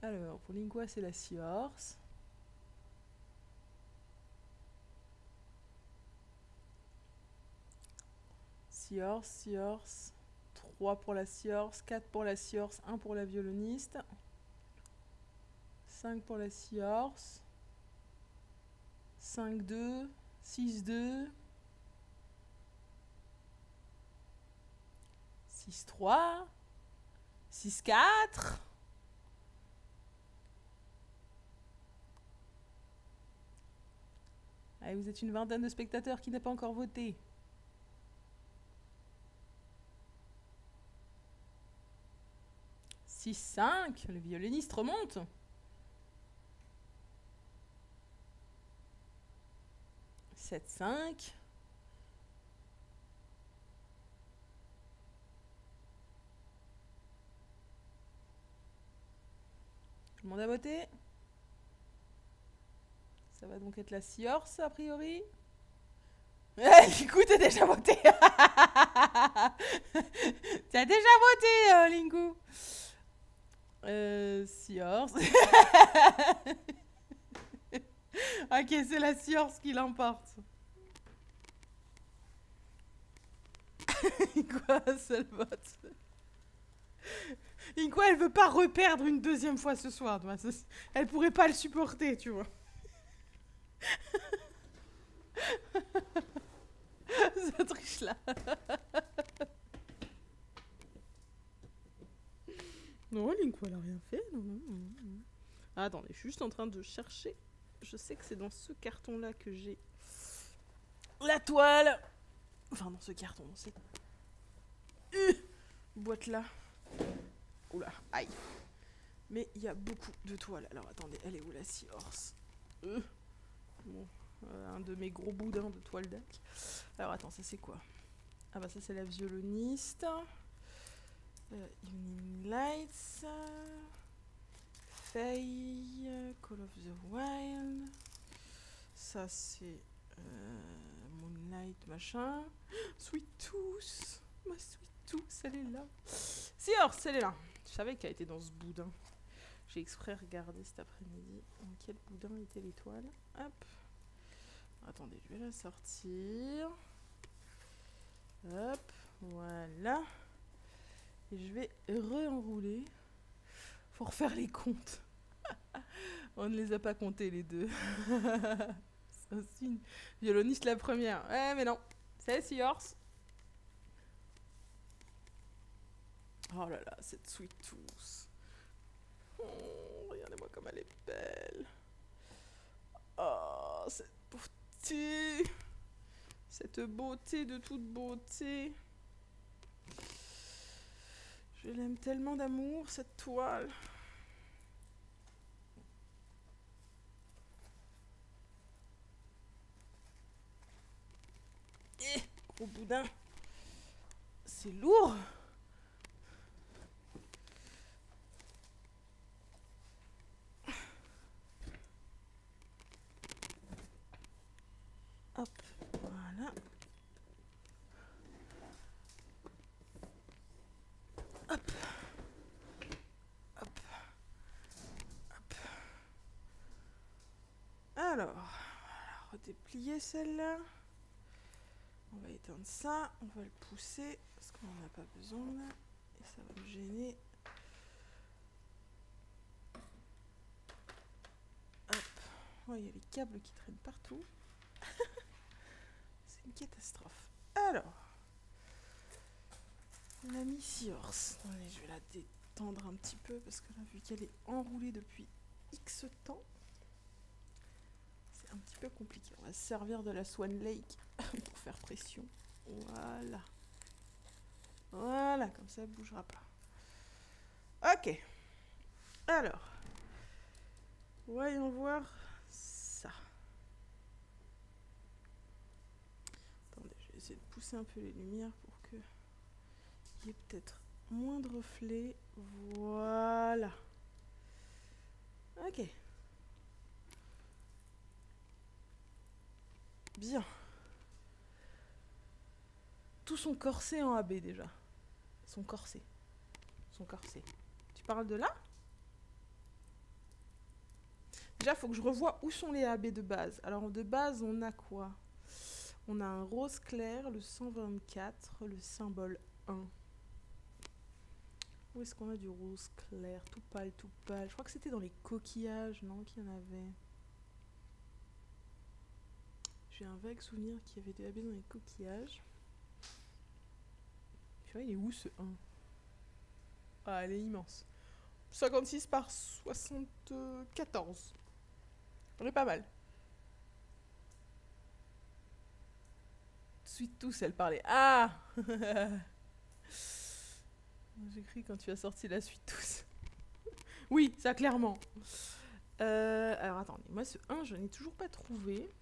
Alors, pour Lingua, c'est la Seahorse. Seahorse, Seahorse. 3 pour la Seahorse, 4 pour la Seahorse, 1 pour la violoniste. 5 pour la Seahorse. 5-2, 6-2. 6-3. 6-4. Allez, vous êtes une vingtaine de spectateurs qui n'ont pas encore voté. 6-5, le violoniste remonte. 7-5. Tout le monde a voté. Ça va donc être la Seahorse, a priori. Linkou, t'as déjà voté. T'as déjà voté, Linkou. Seahorse. Ok, c'est la Seahorse qui l'emporte. Quoi, seul vote. Linkou, elle veut pas reperdre une deuxième fois ce soir. Elle pourrait pas le supporter, tu vois. Ça triche là. Non, Linkou, elle a rien fait. Non. Ah, attendez, je suis juste en train de chercher. Je sais que c'est dans ce carton-là que j'ai la toile. Enfin, dans ce carton, dans cette boîte-là. Oula, aïe. Mais il y a beaucoup de toiles. Alors, attendez, elle est où la Seahorse? Bon, un de mes gros boudins de toile d'ac. Alors, attends, ça c'est quoi? Ah bah ça c'est la violoniste. Evening Lights. Faye. Call of the Wild. Ça c'est Moonlight machin. Sweet Tooth. Ma Sweet Tooth, elle est là. Seahorse, elle est là. Je savais qu'elle était dans ce boudin. J'ai exprès regardé cet après-midi dans quel boudin était l'étoile. Hop. Attendez, je vais la sortir. Hop, voilà. Et je vais re-enrouler. Faut refaire les comptes. On ne les a pas comptés les deux. C'est aussi une violoniste la première. Ouais, mais non. C'est Seahorse. Oh là là, cette Sweet Tooth. Oh, regardez-moi comme elle est belle. Oh, cette beauté. Cette beauté de toute beauté. Je l'aime tellement d'amour, cette toile. Eh, gros boudin. C'est lourd. Hop, voilà. Hop. Hop. Hop. Alors, on va redéplier celle-là. On va éteindre ça, on va le pousser parce qu'on n'en a pas besoin là. Et ça va me gêner. Hop. Oh, il y a les câbles qui traînent partout. C'est une catastrophe. Alors, on a mis Seahorse. Allez, je vais la détendre un petit peu parce que là, vu qu'elle est enroulée depuis X temps, c'est un petit peu compliqué. On va se servir de la Swan Lake pour faire pression. Voilà. Voilà, comme ça, elle ne bougera pas. Ok. Alors, voyons voir ça. Attendez, je vais essayer de pousser un peu les lumières pour que il y ait peut-être moins de reflets. Voilà. Ok. Bien. Tout son corset en AB déjà. Son corset. Son corset. Tu parles de là? Déjà, il faut que je revoie où sont les AB de base. Alors, de base, on a quoi? On a un rose clair, le 124, le symbole 1. Où est-ce qu'on a du rose clair? Tout pâle, tout pâle. Je crois que c'était dans les coquillages, non? Qu'il y en avait. J'ai un vague souvenir qu'il y avait des AB dans les coquillages. Tu vois, il est où ce 1? Ah, elle est immense. 56 par 74. On est pas mal. Sweet Tooth, elle parlait. Ah j'ai cru quand tu as sorti la Sweet Tooth. Oui, ça clairement. Alors attendez, moi ce 1, je n'ai toujours pas trouvé.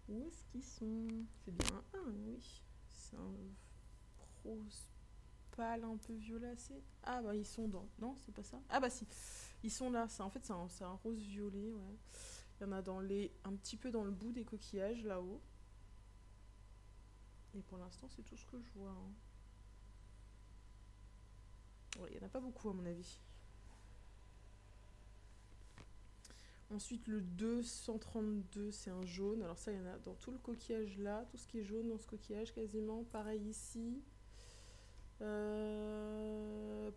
Où est-ce qu'ils sont? C'est bien un 1, oui. C'est un rose pâle un peu violacé. Ah bah ils sont dans... Non, c'est pas ça. Ah bah si, ils sont là. En fait, c'est un rose violet, ouais. Il y en a dans un petit peu dans le bout des coquillages, là-haut. Et pour l'instant, c'est tout ce que je vois. Hein. Ouais, il n'y en a pas beaucoup, à mon avis. Ensuite, le 232, c'est un jaune. Alors ça, il y en a dans tout le coquillage là. Tout ce qui est jaune dans ce coquillage, quasiment. Pareil ici.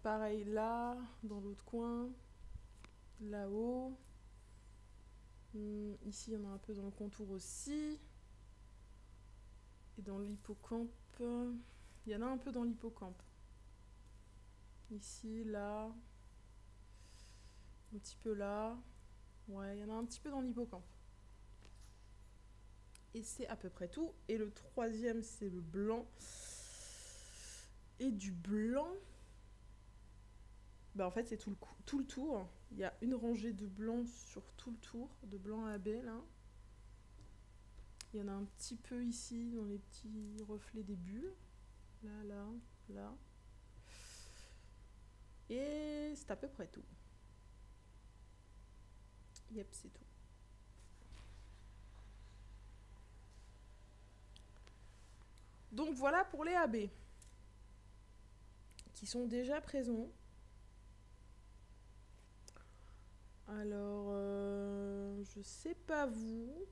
Pareil là, dans l'autre coin. Là-haut. Ici, il y en a un peu dans le contour aussi. Et dans l'hippocampe, il y en a un peu dans l'hippocampe. Ici, là. Un petit peu là. Ouais, il y en a un petit peu dans l'hippocampe. Et c'est à peu près tout. Et le troisième, c'est le blanc. Et du blanc, bah en fait, c'est tout le tour. Il y a une rangée de blanc sur tout le tour, de blanc AB, là. Il y en a un petit peu ici, dans les petits reflets des bulles. Là, là, là. Et c'est à peu près tout. Yep, c'est tout. Donc voilà pour les AB. Qui sont déjà présents. Alors, je sais pas vous.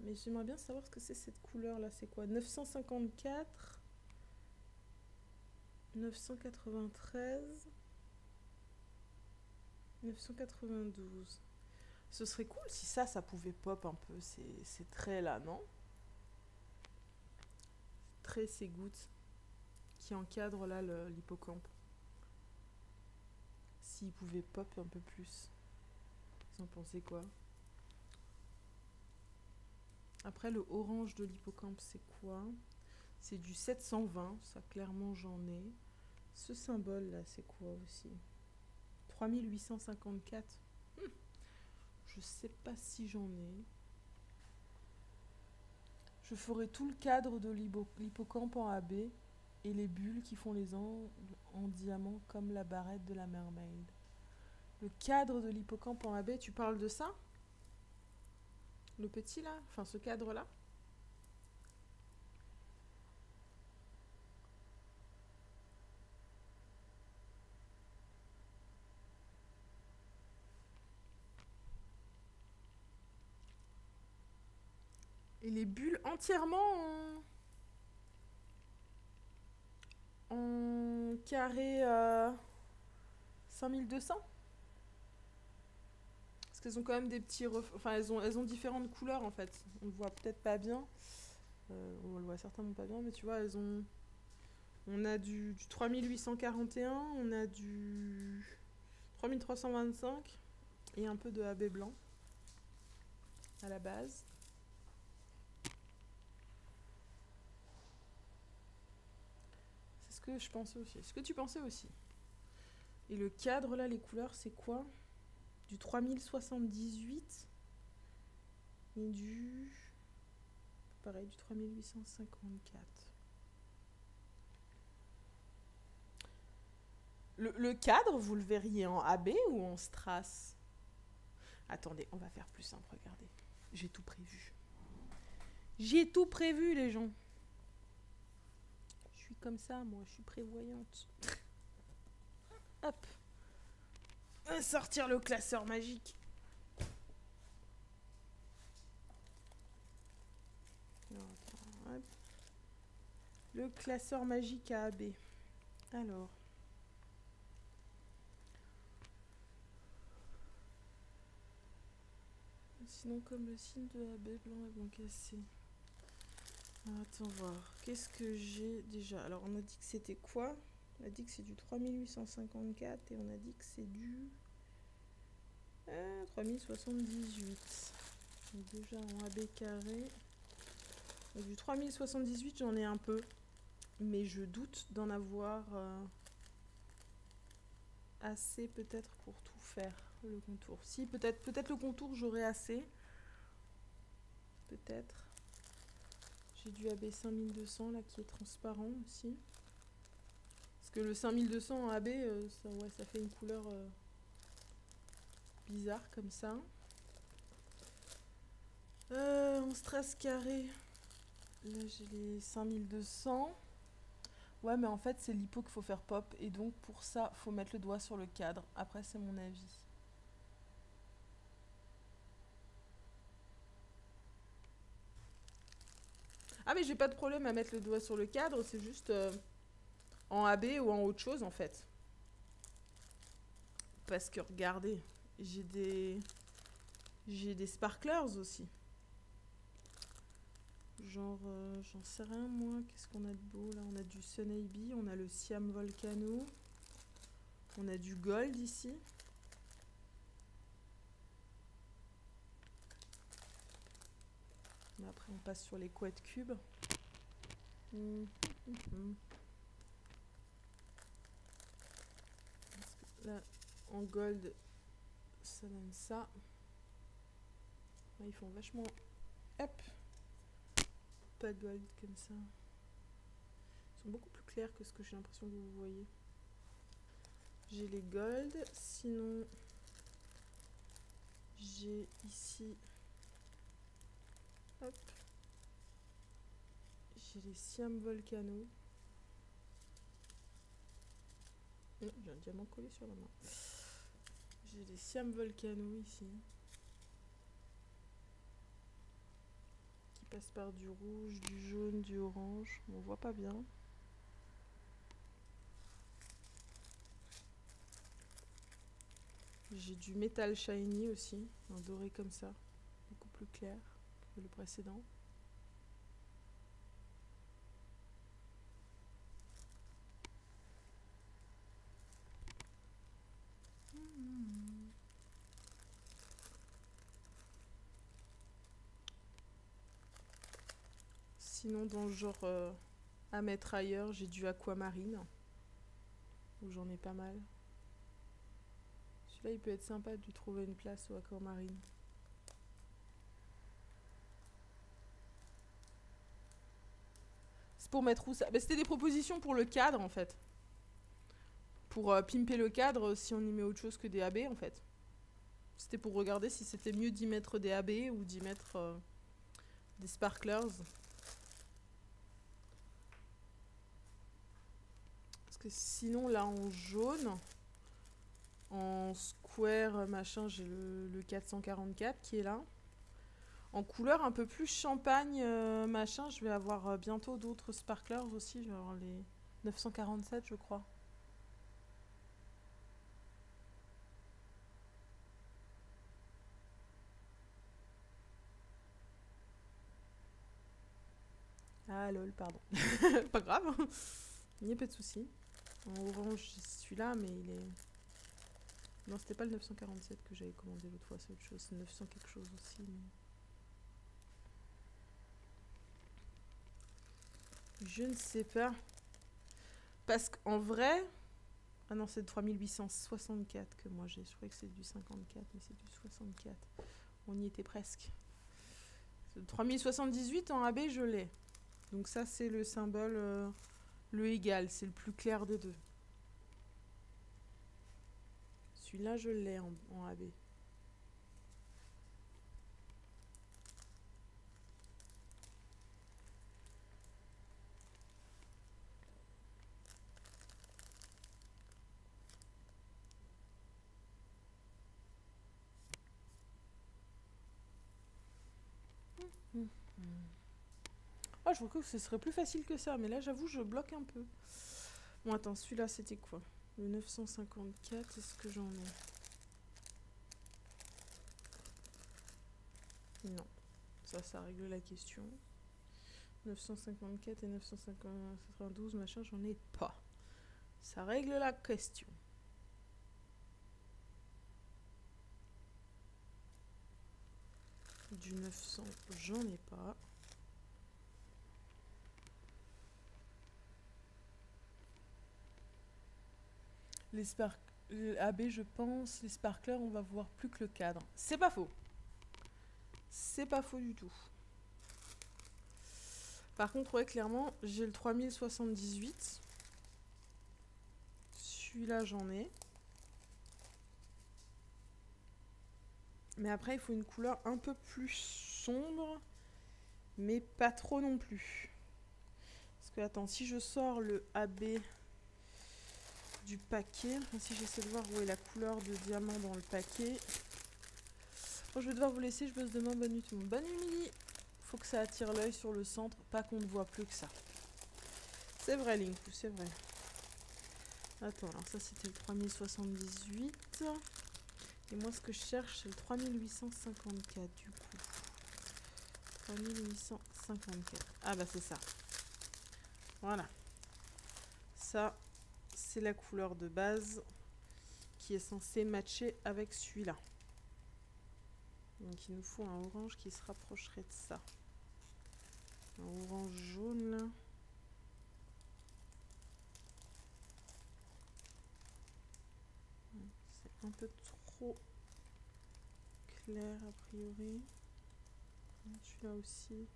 Mais j'aimerais bien savoir ce que c'est cette couleur là. C'est quoi? 954, 993, 992. Ce serait cool si ça pouvait pop un peu ces traits là, non? Traits, ces gouttes qui encadrent là l'hippocampe. S'ils pouvaient pop un peu plus. Vous en pensez quoi? Après, le orange de l'hippocampe, c'est quoi? C'est du 720, ça clairement j'en ai. Ce symbole là, c'est quoi aussi? 3854. Je sais pas si j'en ai. Je ferai tout le cadre de l'hippocampe en AB et les bulles qui font les angles en diamant comme la barrette de la mermaid. Le cadre de l'hippocampe en AB, tu parles de ça? Le petit là? Enfin, ce cadre-là? Et les bulles entièrement en carré 5200? Parce qu'elles ont quand même des petits... Enfin, elles ont différentes couleurs, en fait. On le voit peut-être pas bien. On le voit certainement pas bien, mais tu vois, elles ont... On a du 3841, on a du 3325. et un peu de AB blanc à la base. C'est ce que je pensais aussi. Ce que tu pensais aussi. Et le cadre là, les couleurs, c'est quoi? Du 3078 et du... Pareil, du 3854. Le cadre, vous le verriez en AB ou en strass? Attendez, on va faire plus simple, regardez. J'ai tout prévu. J'ai tout prévu, les gens. Je suis comme ça, moi, je suis prévoyante. Hop. On va sortir le classeur magique. Hop. Le classeur magique à AB. Alors. Sinon, comme le signe de AB blanc et blanc cassé. Alors, attends voir. Qu'est-ce que j'ai déjà? Alors, on a dit que c'était quoi? On a dit que c'est du 3854 et on a dit que c'est du 3078. Donc déjà en AB carré. Donc, du 3078, j'en ai un peu. Mais je doute d'en avoir assez peut-être pour tout faire. Le contour. Si, peut-être le contour, j'aurai assez. Peut-être. J'ai du AB 5200 là qui est transparent aussi. Parce que le 5200 en AB, ça fait une couleur bizarre comme ça. En strass carré, là j'ai les 5200. Ouais, mais en fait, c'est l'hypo qu'il faut faire pop. Et donc, pour ça, faut mettre le doigt sur le cadre. Après, c'est mon avis. Ah, mais j'ai pas de problème à mettre le doigt sur le cadre. C'est juste en AB ou en autre chose, en fait. Parce que, regardez, j'ai des sparklers aussi. Genre, j'en sais rien, moi. Qu'est-ce qu'on a de beau, là? On a du Sun AB, on a le Siam Volcano. On a du gold, ici. Et après, on passe sur les couettes cubes. Là, en gold, ça donne ça. Là, ils font vachement... Hop! Pas gold comme ça. Ils sont beaucoup plus clairs que ce que j'ai l'impression que vous voyez. J'ai les gold. Sinon, j'ai ici... Hop! J'ai les Siam Volcano. Non, j'ai un diamant collé sur la main. J'ai les Siam Volcano ici. Qui passent par du rouge, du jaune, du orange. On voit pas bien. J'ai du métal shiny aussi. Un doré comme ça. Beaucoup plus clair que le précédent. Sinon, dans le genre à mettre ailleurs, j'ai du aquamarine. Où j'en ai pas mal. Celui-là, il peut être sympa de lui trouver une place au aquamarine. C'est pour mettre où ça? Bah, c'était des propositions pour le cadre, en fait. Pour pimper le cadre si on y met autre chose que des AB, en fait. C'était pour regarder si c'était mieux d'y mettre des AB ou d'y mettre des sparklers. Parce que sinon, là, en jaune, en square, machin, j'ai le 444 qui est là. En couleur un peu plus champagne, machin, je vais avoir bientôt d'autres sparklers aussi. Je vais avoir les 947, je crois. Ah lol, pardon. Pas grave. Il n'y a pas de souci. En orange, celui-là, mais il est... Non, c'était pas le 947 que j'avais commandé l'autre fois, c'est autre chose. C'est 900 quelque chose aussi. Mais... je ne sais pas. Parce qu'en vrai... ah non, c'est de 3864 que moi j'ai. Je croyais que c'est du 54, mais c'est du 64. On y était presque. 3078 en AB, je l'ai. Donc ça, c'est le symbole, le égal. C'est le plus clair des deux. Celui-là, je l'ai en AB. Ah, je crois que ce serait plus facile que ça, mais là, j'avoue, je bloque un peu. Bon, attends, celui-là, c'était quoi? Le 954, est-ce que j'en ai? Non. Ça règle la question. 954 et 992, machin, j'en ai pas. Ça règle la question. Du 900, j'en ai pas. Les AB, je pense, les sparklers, on va voir plus que le cadre. C'est pas faux. C'est pas faux du tout. Par contre, ouais, clairement, j'ai le 3078. Celui-là, j'en ai. Mais après, il faut une couleur un peu plus sombre, mais pas trop non plus. Parce que, attends, si je sors le AB du paquet, si j'essaie de voir où est la couleur de diamant dans le paquet. Bon, je vais devoir vous laisser, je bosse demain, bonne nuit tout le monde. Bonne nuit Mili. Faut que ça attire l'œil sur le centre, pas qu'on ne voit plus que ça. C'est vrai Linku, c'est vrai. Attends, alors ça c'était le 3078. Et moi ce que je cherche c'est le 3854 du coup. 3854. Ah bah c'est ça. Voilà. Ça, c'est la couleur de base qui est censée matcher avec celui-là. Donc il nous faut un orange qui se rapprocherait de ça. Un orange jaune là. C'est un peu trop clair a priori. Celui-là aussi.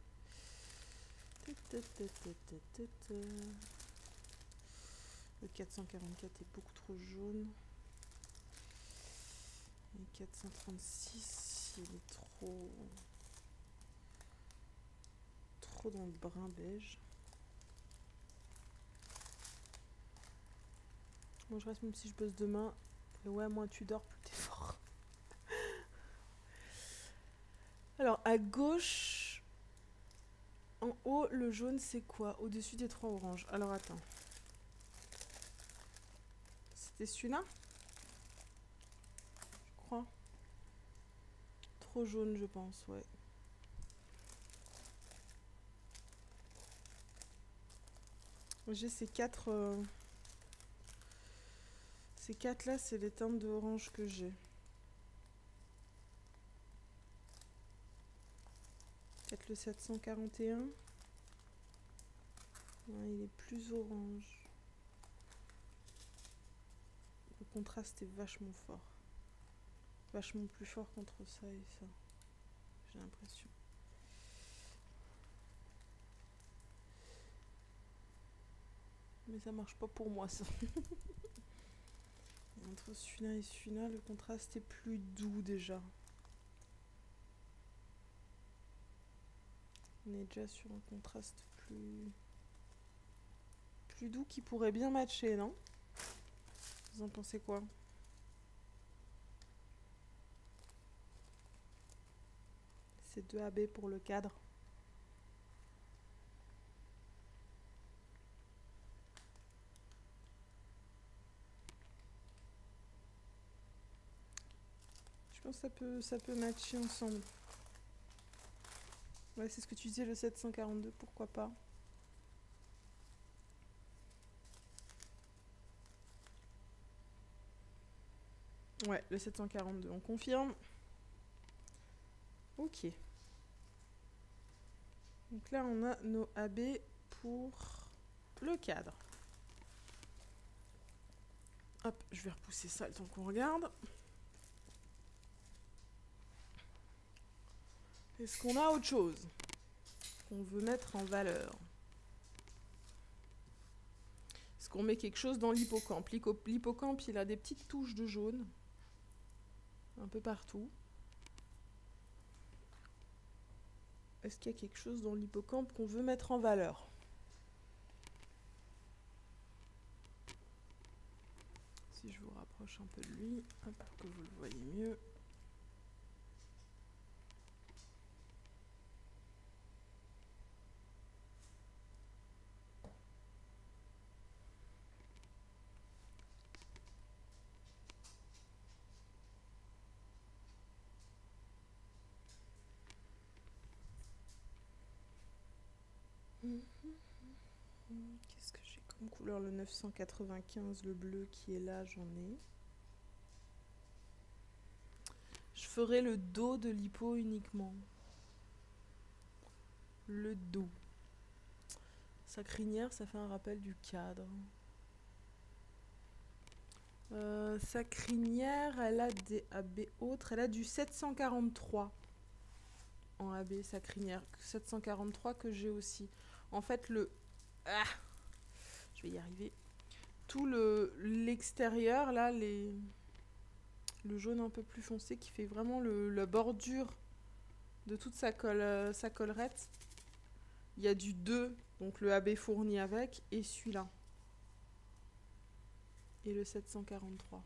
Le 444 est beaucoup trop jaune. Le 436, il est trop dans le brun beige. Bon, je reste même si je bosse demain. Et ouais, moins tu dors, plus t'es fort. Alors, à gauche, en haut, le jaune, c'est quoi? Au-dessus des 3 oranges. Alors, attends. C'était celui-là? Je crois. Trop jaune, je pense, ouais. J'ai ces 4... Ces 4 là, c'est les teintes de orange que j'ai. Peut-être le 741. Ouais, il est plus orange. Le contraste est vachement fort. Vachement plus fort qu'entre ça et ça. J'ai l'impression. Mais ça marche pas pour moi ça. Entre celui-là et celui-là, le contraste est plus doux déjà. On est déjà sur un contraste plus doux qui pourrait bien matcher, non? Vous en pensez quoi? C'est 2 AB pour le cadre. Je pense que ça peut matcher ensemble. Ouais, c'est ce que tu disais, le 742, pourquoi pas. Ouais, le 742, on confirme. Ok. Donc là, on a nos AB pour le cadre. Hop, je vais repousser ça le temps qu'on regarde. Est-ce qu'on a autre chose qu'on veut mettre en valeur? Est-ce qu'on met quelque chose dans l'hippocampe? L'hippocampe, il a des petites touches de jaune. Un peu partout. Est-ce qu'il y a quelque chose dans l'hippocampe qu'on veut mettre en valeur? Si je vous rapproche un peu de lui, hop, pour que vous le voyez mieux. Qu'est-ce que j'ai comme couleur? Le 995, le bleu qui est là, j'en ai. Je ferai le dos de l'hippo uniquement. Le dos. Sa crinière, ça fait un rappel du cadre. Sa crinière, elle a des AB autres. Elle a du 743 en AB, sa crinière. 743 que j'ai aussi. En fait, le... Ah, je vais y arriver. Tout l'extérieur, là, le jaune un peu plus foncé qui fait vraiment la bordure de toute sa collerette. Il y a du 2, donc le AB fourni avec, et celui-là. Et le 743.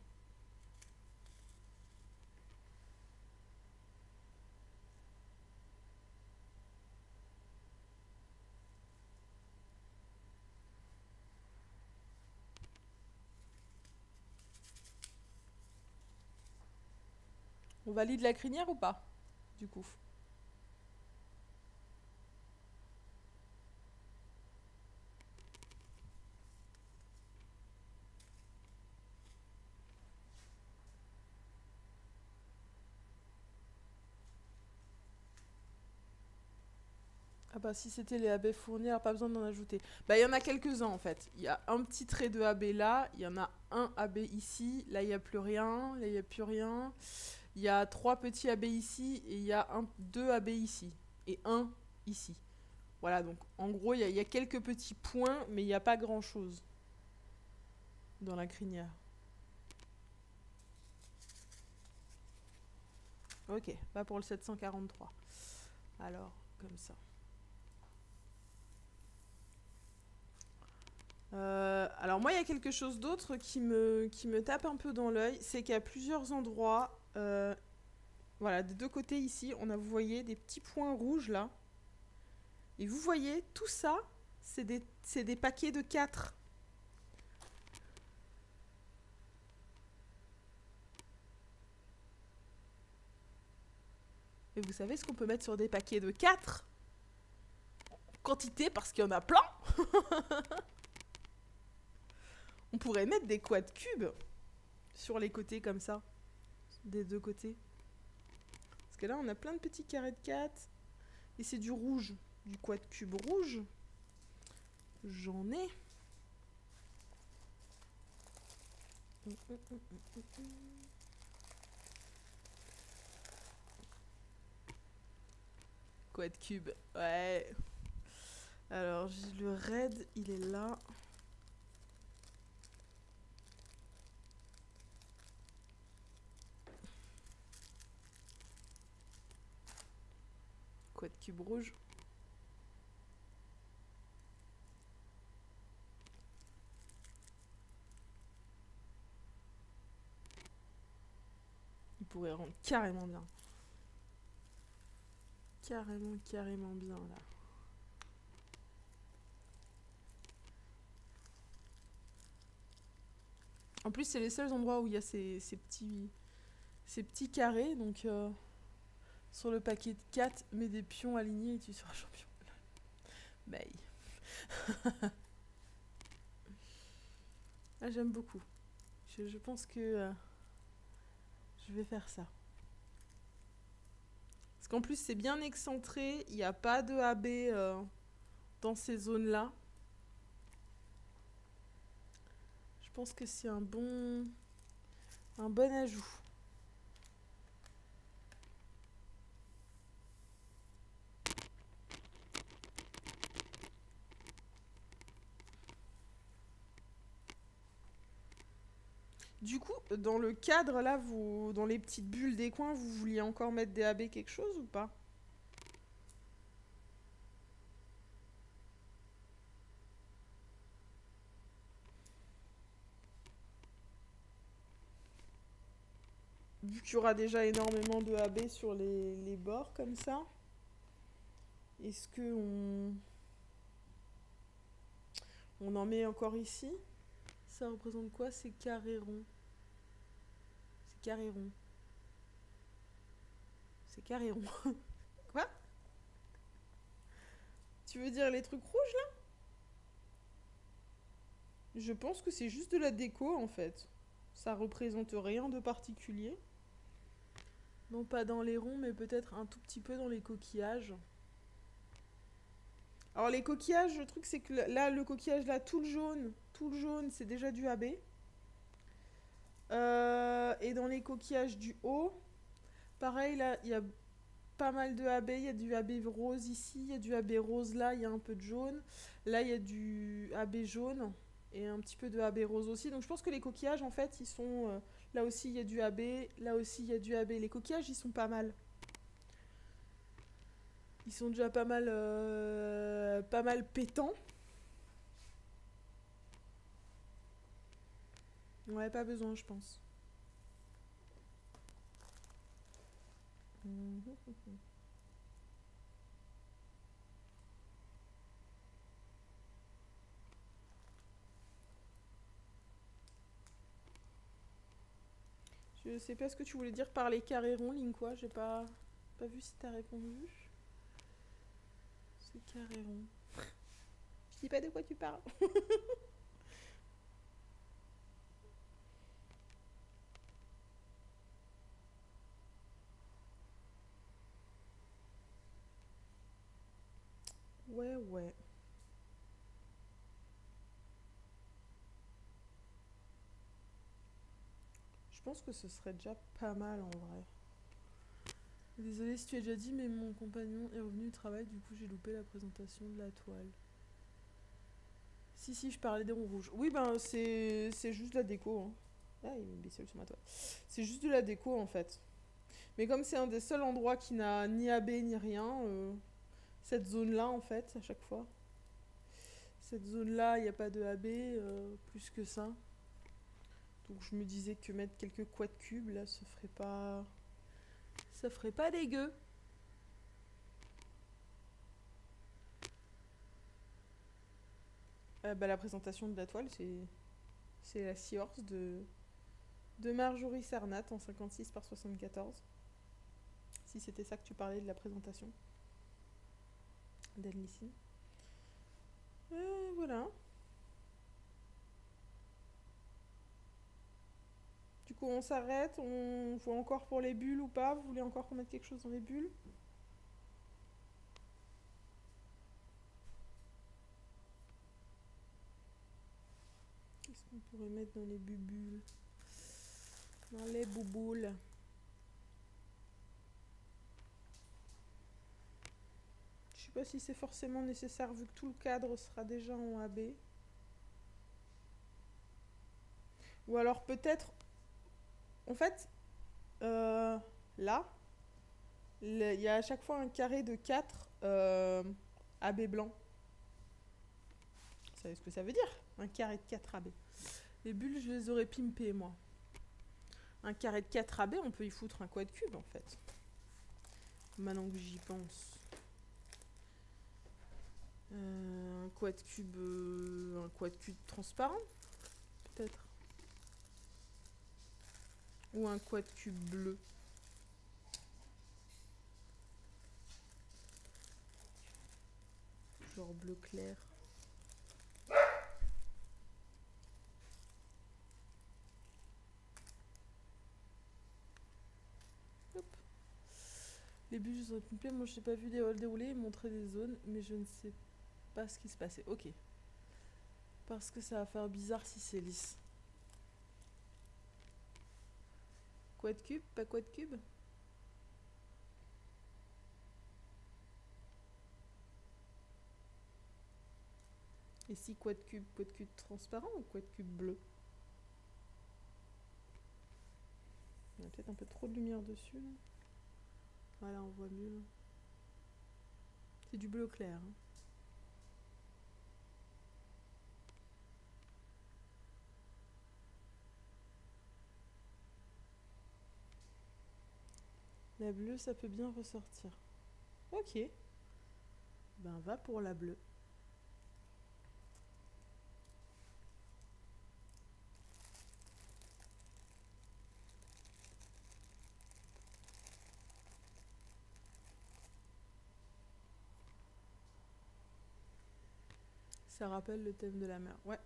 On valide la crinière ou pas, du coup? Ah bah si c'était les AB fournis, alors pas besoin d'en ajouter. Bah il y en a quelques-uns en fait. Il y a un petit trait de AB là, il y en a un AB ici, là il n'y a plus rien, là il n'y a plus rien. Il y a 3 petits AB ici et il y a 2 AB ici et 1 ici. Voilà, donc en gros il y a quelques petits points mais il n'y a pas grand chose dans la crinière. Ok, pas pour le 743. Alors, comme ça. Alors moi, il y a quelque chose d'autre qui me tape un peu dans l'œil, c'est qu'à plusieurs endroits, voilà, des deux côtés ici, vous voyez des petits points rouges là. Et vous voyez, tout ça, c'est des paquets de 4. Et vous savez ce qu'on peut mettre sur des paquets de 4? Quantité, parce qu'il y en a plein. On pourrait mettre des quad cubes sur les côtés comme ça, des deux côtés. Parce que là, on a plein de petits carrés de 4. Et c'est du rouge, du quad cube rouge. J'en ai. Quad cube, ouais. Alors, le red, il est là. Quad cube rouge. Il pourrait rendre carrément bien. Carrément bien, là. En plus, c'est les seuls endroits où il y a ces petits carrés. Donc, sur le paquet de 4, mets des pions alignés et tu seras champion. Bye. Ah, j'aime beaucoup. Je pense que Je vais faire ça. Parce qu'en plus, c'est bien excentré. Il n'y a pas de AB dans ces zones-là. Je pense que c'est un bon ajout. Du coup, dans le cadre, là, dans les petites bulles des coins, vous vouliez encore mettre des AB quelque chose ou pas? Vu qu'il y aura déjà énormément de AB sur les bords, comme ça. Est-ce que on en met encore ici? Ça représente quoi? C'est carré rond. C'est carré rond. C'est carré rond. Quoi? Tu veux dire les trucs rouges là? Je pense que c'est juste de la déco en fait. Ça représente rien de particulier. Non pas dans les ronds, mais peut-être un tout petit peu dans les coquillages. Alors les coquillages, le truc c'est que là, le coquillage là, tout le jaune, c'est déjà du AB. Et dans les coquillages du haut, pareil là, il y a pas mal de AB, il y a du AB rose ici, il y a du AB rose là, il y a un peu de jaune. Là, il y a du AB jaune et un petit peu de AB rose aussi. Donc je pense que les coquillages, en fait, ils sont... là aussi, il y a du AB, là aussi, il y a du AB. Les coquillages, ils sont pas mal. Ils sont déjà pas mal pétants. Ouais, pas besoin, je pense. Je sais pas ce que tu voulais dire par les carrés ronds, Linkwa. J'ai pas vu si t'as répondu. C'est carré rond. Je sais pas de quoi tu parles. Ouais, ouais. Je pense que ce serait déjà pas mal en vrai. Désolée si tu as déjà dit, mais mon compagnon est revenu du travail, du coup j'ai loupé la présentation de la toile. Si, je parlais des ronds rouges. Oui, ben c'est juste la déco. Hein. Ah, il y a une bicelle sur ma toile. C'est juste de la déco en fait. Mais comme c'est un des seuls endroits qui n'a ni AB ni rien, cette zone-là en fait, à chaque fois. Cette zone-là, il n'y a pas de AB, plus que ça. Donc je me disais que mettre quelques quad cubes, là, ça ferait pas dégueu. Bah, la présentation de la toile, c'est la Seahorse de Marjorie Sarnat en 56 par 74. Si c'était ça que tu parlais de la présentation d'Anne-Lissine. Voilà. Du coup, on s'arrête, on voit encore pour les bulles ou pas? Vous voulez encore qu'on mette quelque chose dans les bulles? Qu'est-ce qu'on pourrait mettre dans les bubules? Dans les bouboules. Je sais pas si c'est forcément nécessaire vu que tout le cadre sera déjà en AB. Ou alors peut-être... En fait, là, il y a à chaque fois un carré de 4 AB blanc. Vous savez ce que ça veut dire? Un carré de 4 AB. Les bulles, je les aurais pimpées, moi. Un carré de 4 AB, on peut y foutre un quad cube, en fait. Maintenant que j'y pense. Un quad cube transparent, peut-être. Ou un quad cube bleu. Genre bleu clair. Les bulles sont complets. Moi, je n'ai pas vu dérouler et montrer des zones, mais je ne sais pas ce qui se passait. Ok. Parce que ça va faire bizarre si c'est lisse. Quoi de cube? Pas quoi de cube? Et si quoi de cube transparent ou quoi de cube bleu? Il y a peut-être un peu trop de lumière dessus. Là. Voilà, on voit mieux. C'est du bleu clair. Hein. La bleue, ça peut bien ressortir. Ok. Ben, va pour la bleue. Ça rappelle le thème de la mer. Ouais.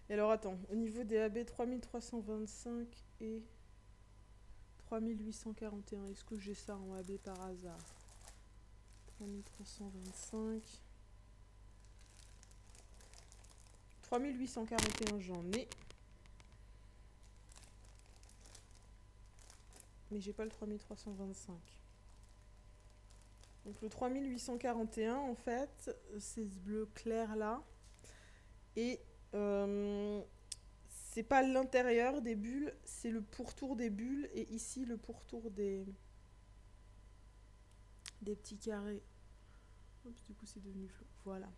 Et alors, attends. Au niveau des AB 3325 et 3841, est-ce que j'ai ça en AB par hasard? 3325. 3841, j'en ai. Mais j'ai pas le 3325. Donc le 3841, en fait, c'est ce bleu clair là. Et c'est pas l'intérieur des bulles, c'est le pourtour des bulles. Et ici, le pourtour des petits carrés. Oups, du coup, c'est devenu flou. Voilà.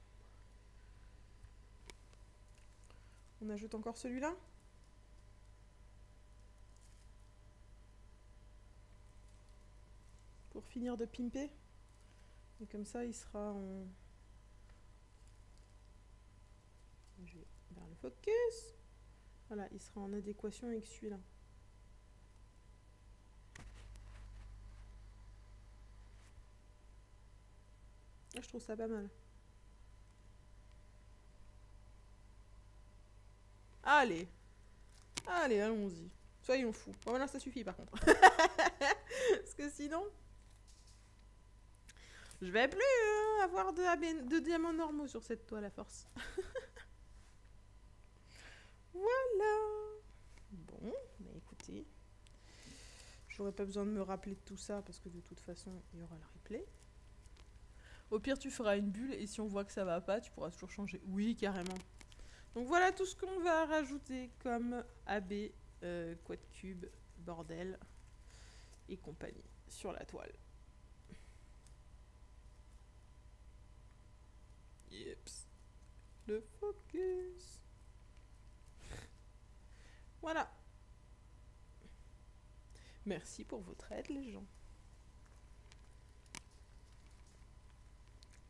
On ajoute encore celui-là. Pour finir de pimper. Et comme ça, il sera en... Je vais vers le focus. Voilà, il sera en adéquation avec celui-là. Ah, je trouve ça pas mal. Allez. Allez, allons-y. Soyons fous. Bon, maintenant, ça suffit, par contre. Parce que sinon... Je vais plus avoir de diamants normaux sur cette toile à force. Voilà. Bon, bah écoutez. J'aurais pas besoin de me rappeler de tout ça parce que de toute façon, il y aura le replay. Au pire, tu feras une bulle et si on voit que ça va pas, tu pourras toujours changer. Oui, carrément. Donc voilà tout ce qu'on va rajouter comme AB, quad cube, bordel et compagnie sur la toile. Yeps. Le focus. Voilà. Merci pour votre aide, les gens.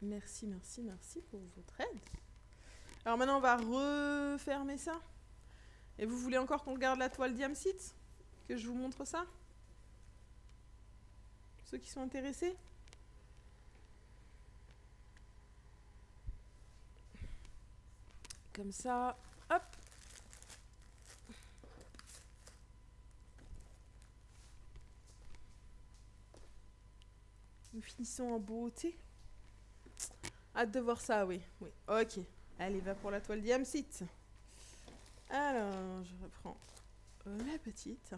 Merci, merci, merci pour votre aide. Alors maintenant, on va refermer ça. Et vous voulez encore qu'on regarde la toile Diamsite? Que je vous montre ça? Ceux qui sont intéressés? Comme ça, hop. Nous finissons en beauté. Hâte de voir ça, oui. Oui, ok. Allez, va pour la toile Diamsite. Alors, je reprends la petite.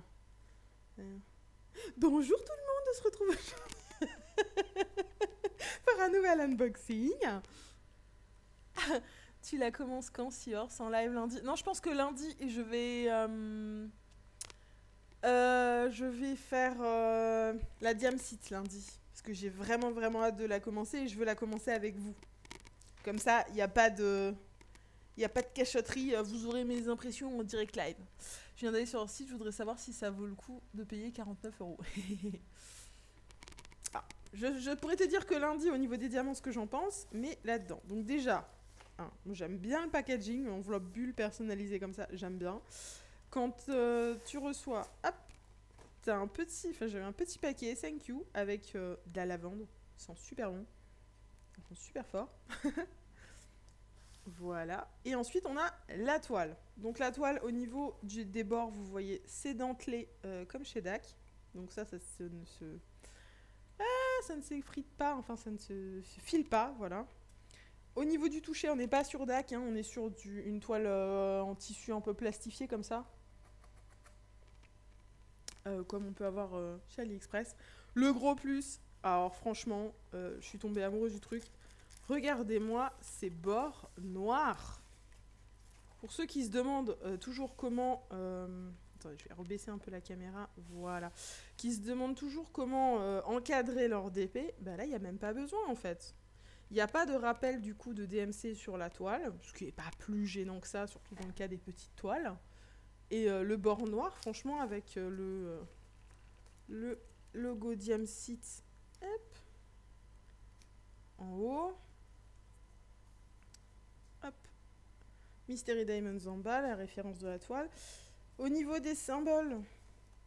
Bonjour tout le monde, on se retrouve aujourd'hui pour un nouvel unboxing. Tu la commences quand, Sior, en live lundi? Non, je pense que lundi, je vais faire la Diamsite lundi. Parce que j'ai vraiment, vraiment hâte de la commencer et je veux la commencer avec vous. Comme ça, il n'y a pas de... Il n'y a pas de cachotterie, vous aurez mes impressions en direct live. Je viens d'aller sur leur site, je voudrais savoir si ça vaut le coup de payer 49 €. Ah, je pourrais te dire que lundi, au niveau des diamants, ce que j'en pense, mais là-dedans. Donc déjà, hein, j'aime bien le packaging, enveloppe bulle personnalisée comme ça, j'aime bien. Quand tu reçois, hop, t'as un petit, enfin j'avais un petit paquet, thank you, avec de la lavande, ça sent super bon, ça sent super fort. Voilà. Et ensuite, on a la toile. Donc la toile, au niveau des bords, vous voyez, c'est dentelé comme chez DAC. Donc ça ça ne s'effrite pas, enfin ça ne se file pas, voilà. Au niveau du toucher, on n'est pas sur DAC, hein, on est sur une toile en tissu un peu plastifié comme ça. Comme on peut avoir chez AliExpress. Le gros plus, alors franchement, je suis tombée amoureuse du truc. Regardez-moi ces bords noirs. Pour ceux qui se demandent toujours comment... attendez, je vais rebaisser un peu la caméra. Voilà. Qui se demandent toujours comment encadrer leur DP. Bah là, il n'y a même pas besoin en fait. Il n'y a pas de rappel du coup de DMC sur la toile. Ce qui n'est pas plus gênant que ça, surtout dans le cas des petites toiles. Et le bord noir, franchement, avec le logo Diamsit, hop, en haut, hop, Mystery Diamonds en bas, la référence de la toile. Au niveau des symboles,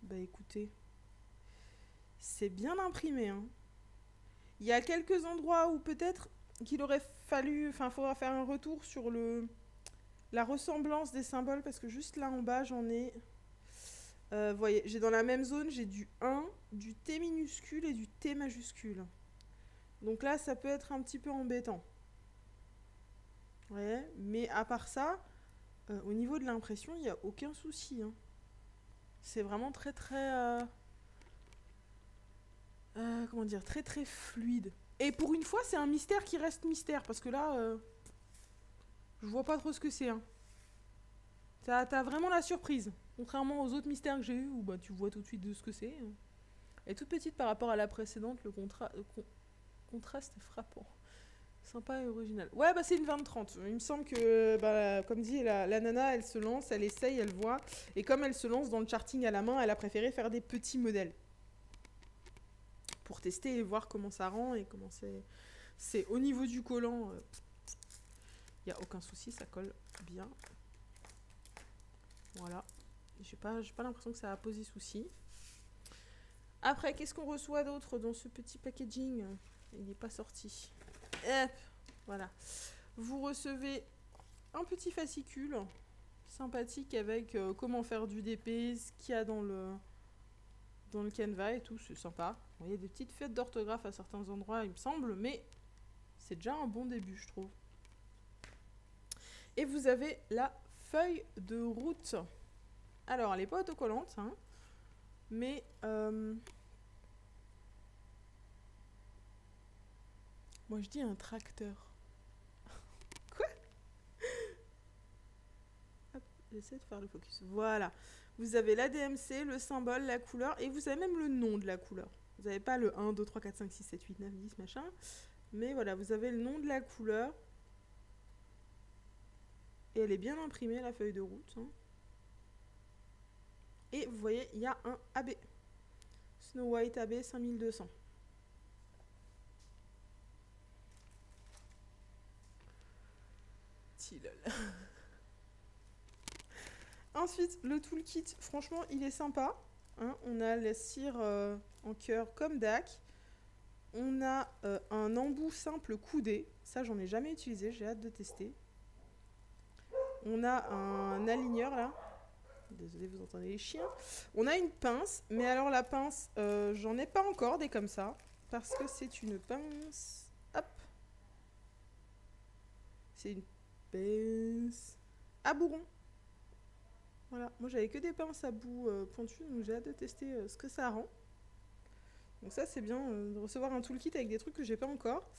bah écoutez, c'est bien imprimé, hein. Il y a quelques endroits où peut-être qu'il aurait fallu, enfin, faudra faire un retour sur la ressemblance des symboles, parce que juste là en bas, j'en ai... vous voyez, j'ai dans la même zone, j'ai du 1, du T minuscule et du T majuscule. Donc là, ça peut être un petit peu embêtant. Ouais, mais à part ça, au niveau de l'impression, il n'y a aucun souci, hein. C'est vraiment très très... comment dire, très très fluide. Et pour une fois, c'est un mystère qui reste mystère, parce que là, je vois pas trop ce que c'est, hein. T'as vraiment la surprise. Contrairement aux autres mystères que j'ai eu, où bah, tu vois tout de suite de ce que c'est. Elle est toute petite par rapport à la précédente, le contraste est frappant. Sympa et original. Ouais, bah c'est une 20-30. Il me semble que, bah, comme dit, la nana, elle se lance, elle essaye, elle voit. Et comme elle se lance dans le charting à la main, elle a préféré faire des petits modèles. Pour tester et voir comment ça rend et comment c'est... C'est au niveau du collant, il n'y a aucun souci, ça colle bien. Voilà. J'ai pas l'impression que ça a posé souci. Après, qu'est-ce qu'on reçoit d'autre dans ce petit packaging? Il n'est pas sorti. Hop, voilà. Vous recevez un petit fascicule sympathique avec comment faire du DP, ce qu'il y a dans le canevas et tout, c'est sympa. Il y a des petites fautes d'orthographe à certains endroits, il me semble, mais c'est déjà un bon début, je trouve. Et vous avez la feuille de route. Alors, elle n'est pas autocollante, hein, mais... moi, je dis un tracteur. Quoi? Hop, j'essaie de faire le focus. Voilà. Vous avez la DMC, le symbole, la couleur, et vous avez même le nom de la couleur. Vous n'avez pas le 1, 2, 3, 4, 5, 6, 7, 8, 9, 10, machin. Mais voilà, vous avez le nom de la couleur. Et elle est bien imprimée, la feuille de route, hein. Et vous voyez, il y a un AB. Snow White AB 5200. Tilleul. Ensuite, le toolkit, franchement, il est sympa, hein. On a la cire en cœur comme DAC. On a un embout simple coudé. Ça, j'en ai jamais utilisé, j'ai hâte de tester. On a un aligneur là. Désolée, vous entendez les chiens. On a une pince, mais alors la pince, j'en ai pas encore des comme ça. Parce que c'est une pince... Hop. C'est une pince à bout rond. Voilà, moi j'avais que des pinces à bout pointu, donc j'ai hâte de tester ce que ça rend. Donc ça c'est bien de recevoir un toolkit avec des trucs que j'ai pas encore.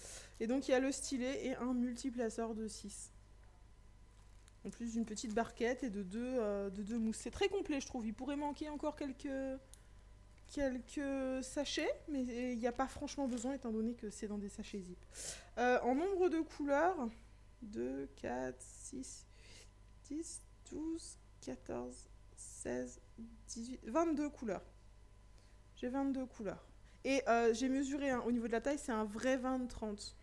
Et donc il y a le stylet et un multiplaceur de 6. En plus d'une petite barquette et de deux mousses. C'est très complet je trouve, il pourrait manquer encore quelques sachets, mais il n'y a pas franchement besoin étant donné que c'est dans des sachets zip. En nombre de couleurs, 2, 4, 6, 10, 12, 14, 16, 18, 22 couleurs. J'ai 22 couleurs. Et j'ai mesuré, hein, au niveau de la taille, c'est un vrai 20-30.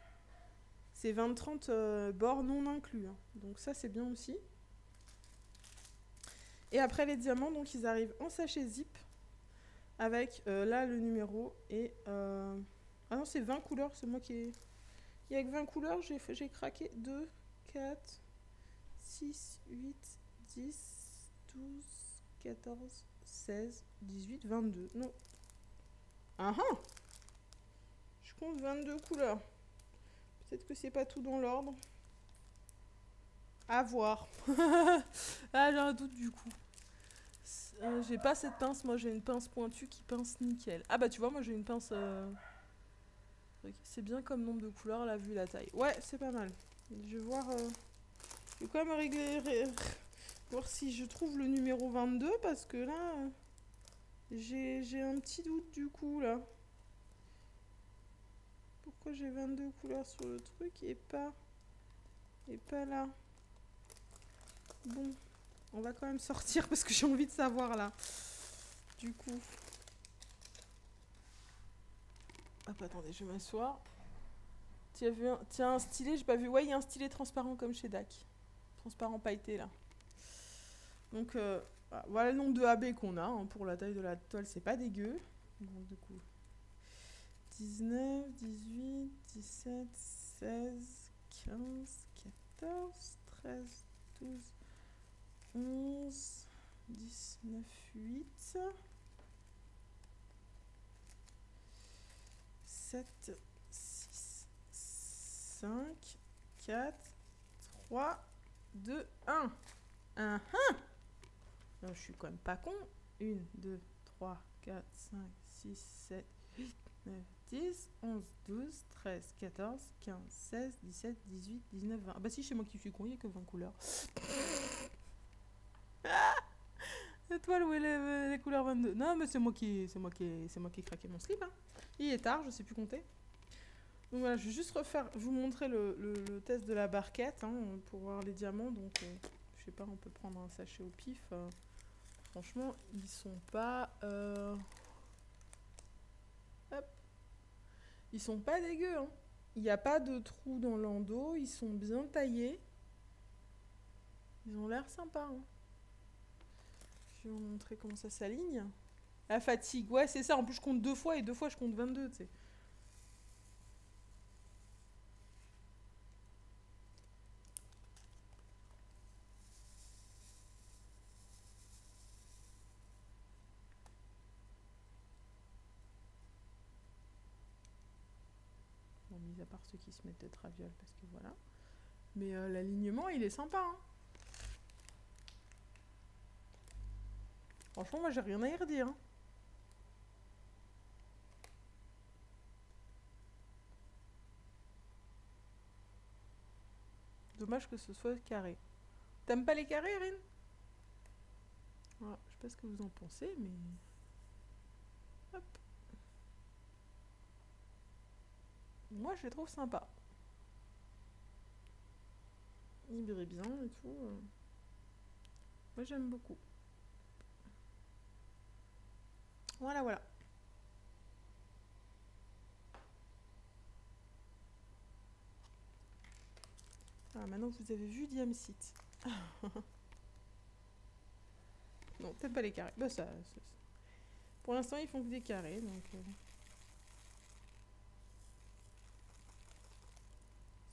C'est 20-30 bords non inclus, hein. Donc ça, c'est bien aussi. Et après, les diamants, donc ils arrivent en sachet zip. Avec là, le numéro. Et... ah non, c'est 20 couleurs, c'est moi qui ai... Il y a que 20 couleurs, j'ai craqué 2, 4, 6, 8, 10, 12, 14, 16, 18, 22. Non. Ah ah! Je Je compte 22 couleurs. Peut-être que c'est pas tout dans l'ordre. À voir. Ah, j'ai un doute du coup. J'ai pas cette pince, moi j'ai une pince pointue qui pince nickel. Ah bah tu vois, moi j'ai une pince... C'est bien comme nombre de couleurs, là, vu la taille. Ouais, c'est pas mal. Je vais voir... Je vais quand même voir si je trouve le numéro 22, parce que là... J'ai un petit doute du coup, là. Pourquoi j'ai 22 couleurs sur le truc et pas là? Bon, on va quand même sortir parce que j'ai envie de savoir là. Du coup. Hop, attendez, je vais m'asseoir. Tiens, un stylet, j'ai pas vu. Ouais, il y a un stylet transparent comme chez DAC. Transparent pailleté là. Donc, voilà le nombre de AB qu'on a. Hein, pour la taille de la toile, c'est pas dégueu. Donc, du coup, 19, 18, 17, 16, 15, 14, 13, 12, 11, 19, 8, 7, 6, 5, 4, 3, 2, 1. Non, je suis quand même pas con. 1, 2, 3, 4, 5, 6, 7, 8, 9, 10, 11, 12, 13, 14, 15, 16, 17, 18, 19, 20. Ah bah si, chez moi qui suis con, il n'y a que 20 couleurs. La toile où est les couleurs 22. Non, mais c'est moi qui ai craqué mon slip. Hein. Il est tard, je sais plus compter. Donc voilà, je vais juste vous montrer le test de la barquette hein, pour voir les diamants. Donc, je sais pas, on peut prendre un sachet au pif. Franchement, ils sont pas... Hop. Ils sont pas dégueux. Hein. Il n'y a pas de trou dans l'endos. Ils sont bien taillés. Ils ont l'air sympas. Hein. Je vais vous montrer comment ça s'aligne. La fatigue, ouais, c'est ça. En plus, je compte 2 fois et 2 fois, je compte 22, tu sais. Bon, mis à part ceux qui se mettent de traviole, parce que voilà. Mais l'alignement, il est sympa. Hein. Franchement, moi, j'ai rien à y redire. Hein. Dommage que ce soit carré. T'aimes pas les carrés, Erin? Voilà, je sais pas ce que vous en pensez, mais... Hop. Moi, je les trouve sympas. Il brille bien et tout. Moi, j'aime beaucoup. Voilà, voilà. Ah, maintenant que vous avez vu Diamsite. Non, t'aimes pas les carrés. Bah ça... Pour l'instant, ils font que des carrés, donc...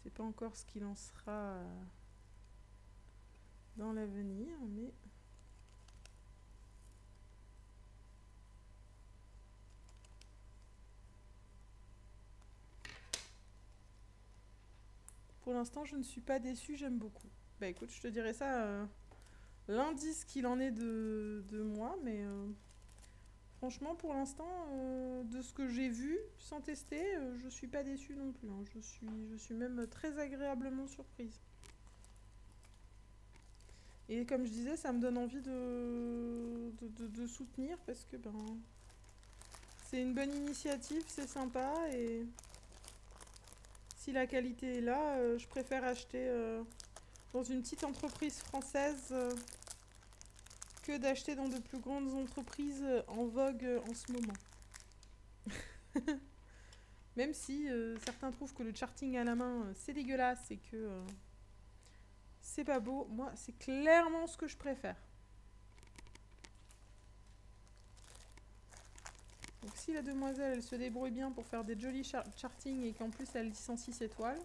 C'est pas encore ce qu'il en sera dans l'avenir, mais... Pour l'instant, je ne suis pas déçue, j'aime beaucoup. Bah écoute, je te dirai ça lundi ce qu'il en est de moi, mais franchement, pour l'instant, de ce que j'ai vu, sans tester, je suis pas déçue non plus. Hein. Je suis même très agréablement surprise. Et comme je disais, ça me donne envie de soutenir parce que ben, c'est une bonne initiative, c'est sympa et si la qualité est là, je préfère acheter dans une petite entreprise française que d'acheter dans de plus grandes entreprises en vogue en ce moment. Même si certains trouvent que le charting à la main c'est dégueulasse et que c'est pas beau, moi c'est clairement ce que je préfère. Donc si la demoiselle elle se débrouille bien pour faire des jolis chartings et qu'en plus elle licencie ses toiles,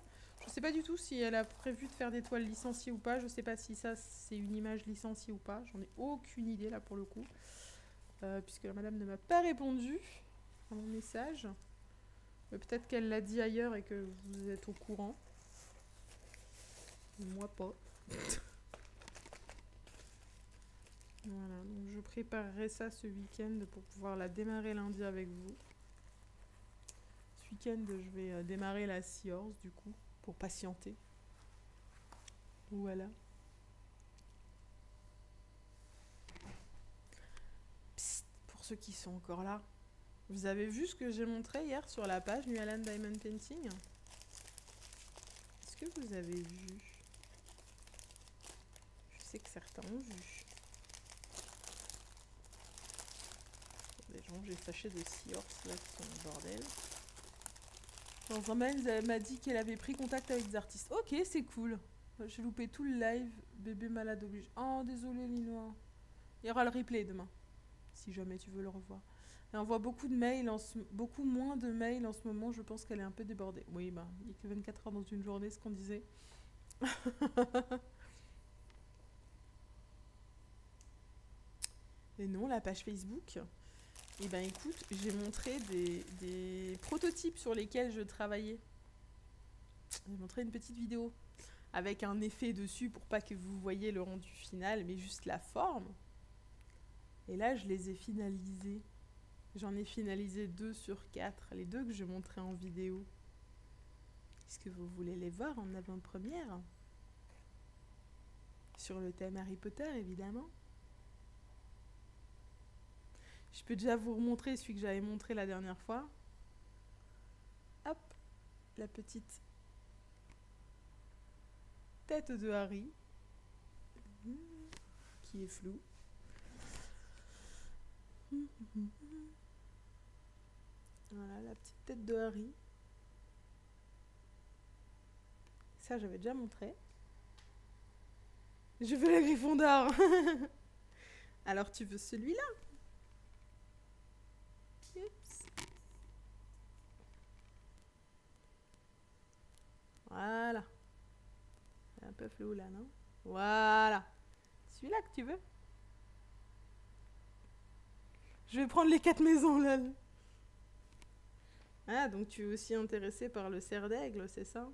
je sais pas du tout si elle a prévu de faire des toiles licenciées ou pas, je sais pas si ça c'est une image licenciée ou pas, j'en ai aucune idée là pour le coup, puisque la madame ne m'a pas répondu à mon message. Mais peut-être qu'elle l'a dit ailleurs et que vous êtes au courant. Moi pas. Voilà, donc je préparerai ça ce week-end pour pouvoir la démarrer lundi avec vous. Ce week-end, je vais démarrer la Seahorse du coup, pour patienter. Voilà. Psst, pour ceux qui sont encore là. Vous avez vu ce que j'ai montré hier sur la page New Alan Diamond Painting? Est-ce que vous avez vu? Je sais que certains ont vu. Des gens, j'ai sachet de Seahorse là qui sont au bordel. Dans un mail, elle m'a dit qu'elle avait pris contact avec des artistes. Ok, c'est cool. J'ai loupé tout le live. Bébé malade oblige. Oh, désolé Linois. Il y aura le replay demain. Si jamais tu veux le revoir. Elle envoie beaucoup de mails, beaucoup moins de mails en ce moment. Je pense qu'elle est un peu débordée. Oui, bah, il n'y a que 24 heures dans une journée, ce qu'on disait. Et non, la page Facebook. Eh ben écoute, j'ai montré des prototypes sur lesquels je travaillais. J'ai montré une petite vidéo avec un effet dessus pour pas que vous voyez le rendu final, mais juste la forme. Et là, je les ai finalisés. J'en ai finalisé 2 sur 4, les 2 que je montrais en vidéo. Est-ce que vous voulez les voir en avant-première? Sur le thème Harry Potter, évidemment. Je peux déjà vous remontrer celui que j'avais montré la dernière fois. Hop, la petite tête de Harry, qui est floue. Voilà, la petite tête de Harry. Ça, j'avais déjà montré. Je veux la Gryffondor. Alors, tu veux celui-là? Oups. Voilà. C'est un peu flou là, non? Voilà. Celui-là que tu veux? Je vais prendre les 4 maisons, là. Ah, donc tu es aussi intéressé par le cerf d'aigle, c'est ça?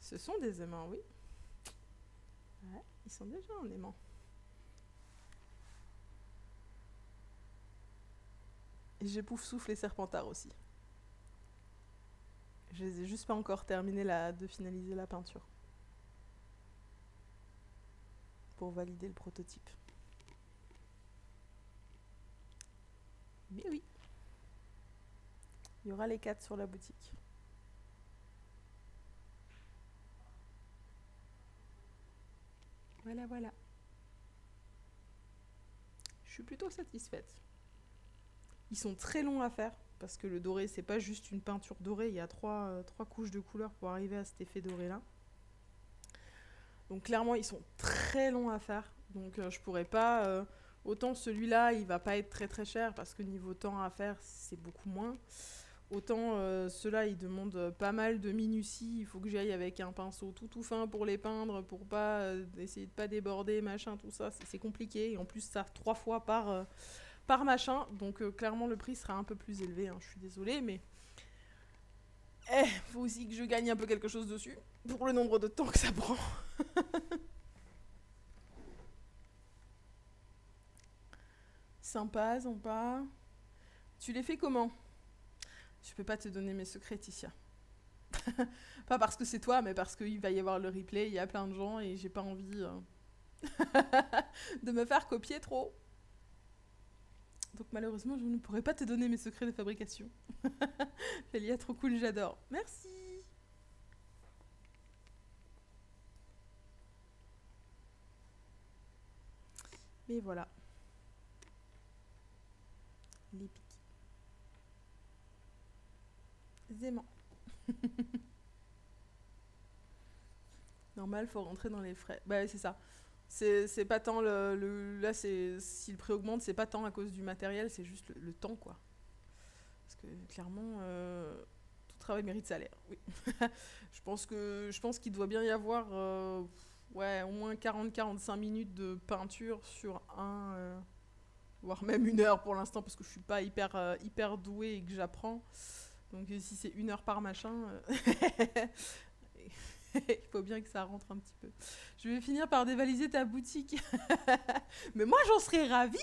Ce sont des aimants, oui. Ouais, ils sont déjà en aimant. Et j'ai Poufsouffle et Serpentard aussi. Je les ai juste pas encore terminé de finaliser la peinture. Pour valider le prototype. Mais oui. Il y aura les 4 sur la boutique. Voilà, voilà. Je suis plutôt satisfaite. Ils sont très longs à faire, parce que le doré, c'est pas juste une peinture dorée, il y a 3 couches de couleurs pour arriver à cet effet doré-là. Donc clairement, ils sont très longs à faire, donc je pourrais pas... autant celui-là, il va pas être très très cher, parce que niveau temps à faire, c'est beaucoup moins. Autant ceux-là, ils demandent pas mal de minutie, il faut que j'aille avec un pinceau tout fin pour les peindre, pour pas essayer de pas déborder, machin, tout ça, c'est compliqué. Et en plus, ça 3 fois par machin, donc clairement le prix sera un peu plus élevé, hein, je suis désolée, mais faut aussi que je gagne un peu quelque chose dessus, pour le nombre de temps que ça prend. Sympa, sympa. Tu les fais comment? Je peux pas te donner mes secrets, Ticia. Pas parce que c'est toi, mais parce qu'il va y avoir le replay, il y a plein de gens et j'ai pas envie de me faire copier trop. Donc malheureusement, je ne pourrais pas te donner mes secrets de fabrication. Félia, trop cool, j'adore. Merci. Mais voilà. Les piquis. Aimants. Normal, faut rentrer dans les frais. Bah c'est ça. C'est pas tant là, si le prix augmente, c'est pas tant à cause du matériel, c'est juste le temps, quoi. Parce que clairement, tout travail mérite salaire, oui. Je pense qu'il doit bien y avoir ouais, au moins 40-45 minutes de peinture sur voire même 1 heure pour l'instant, parce que je suis pas hyper douée et que j'apprends. Donc si c'est 1 heure par machin, il faut bien que ça rentre un petit peu. Je vais finir par dévaliser ta boutique. Mais moi, j'en serais ravie.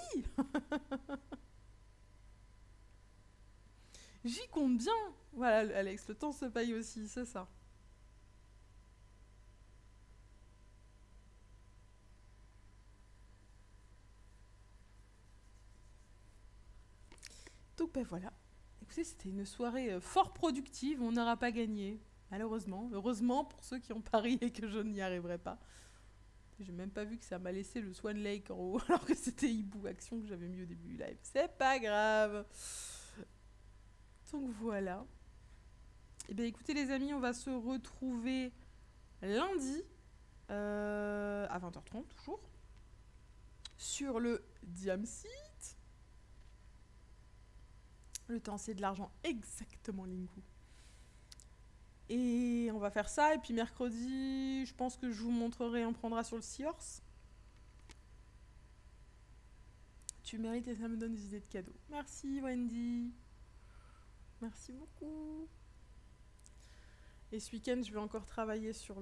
J'y compte bien. Voilà, Alex, le temps se paye aussi, c'est ça. Donc ben voilà. Écoutez, c'était une soirée fort productive. On n'aura pas gagné, malheureusement. Heureusement pour ceux qui ont parié que je n'y arriverai pas. J'ai même pas vu que ça m'a laissé le Swan Lake en haut, alors que c'était Hibou Action que j'avais mis au début du live. C'est pas grave. Donc voilà. Et bien écoutez les amis, on va se retrouver lundi à 20h30 toujours sur le Diamsite. Le temps c'est de l'argent exactement Linku. Et on va faire ça et puis mercredi, je pense que je vous montrerai, on prendra sur le Seahorse. Tu mérites et ça me donne des idées de cadeaux. Merci Wendy. Merci beaucoup. Et ce week-end, je vais encore travailler sur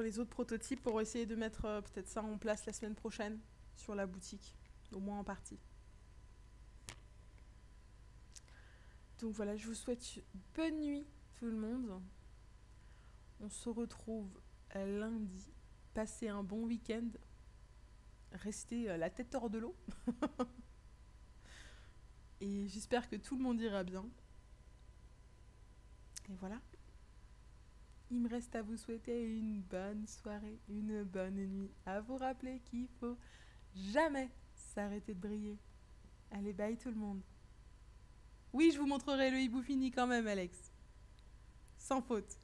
les autres prototypes pour essayer de mettre peut-être ça en place la semaine prochaine sur la boutique, au moins en partie. Donc voilà, je vous souhaite bonne nuit tout le monde. On se retrouve lundi. Passez un bon week-end. Restez la tête hors de l'eau. Et j'espère que tout le monde ira bien. Et voilà. Il me reste à vous souhaiter une bonne soirée, une bonne nuit. À vous rappeler qu'il faut jamais s'arrêter de briller. Allez, bye tout le monde. Oui, je vous montrerai le hibou fini quand même, Alex. Sans faute.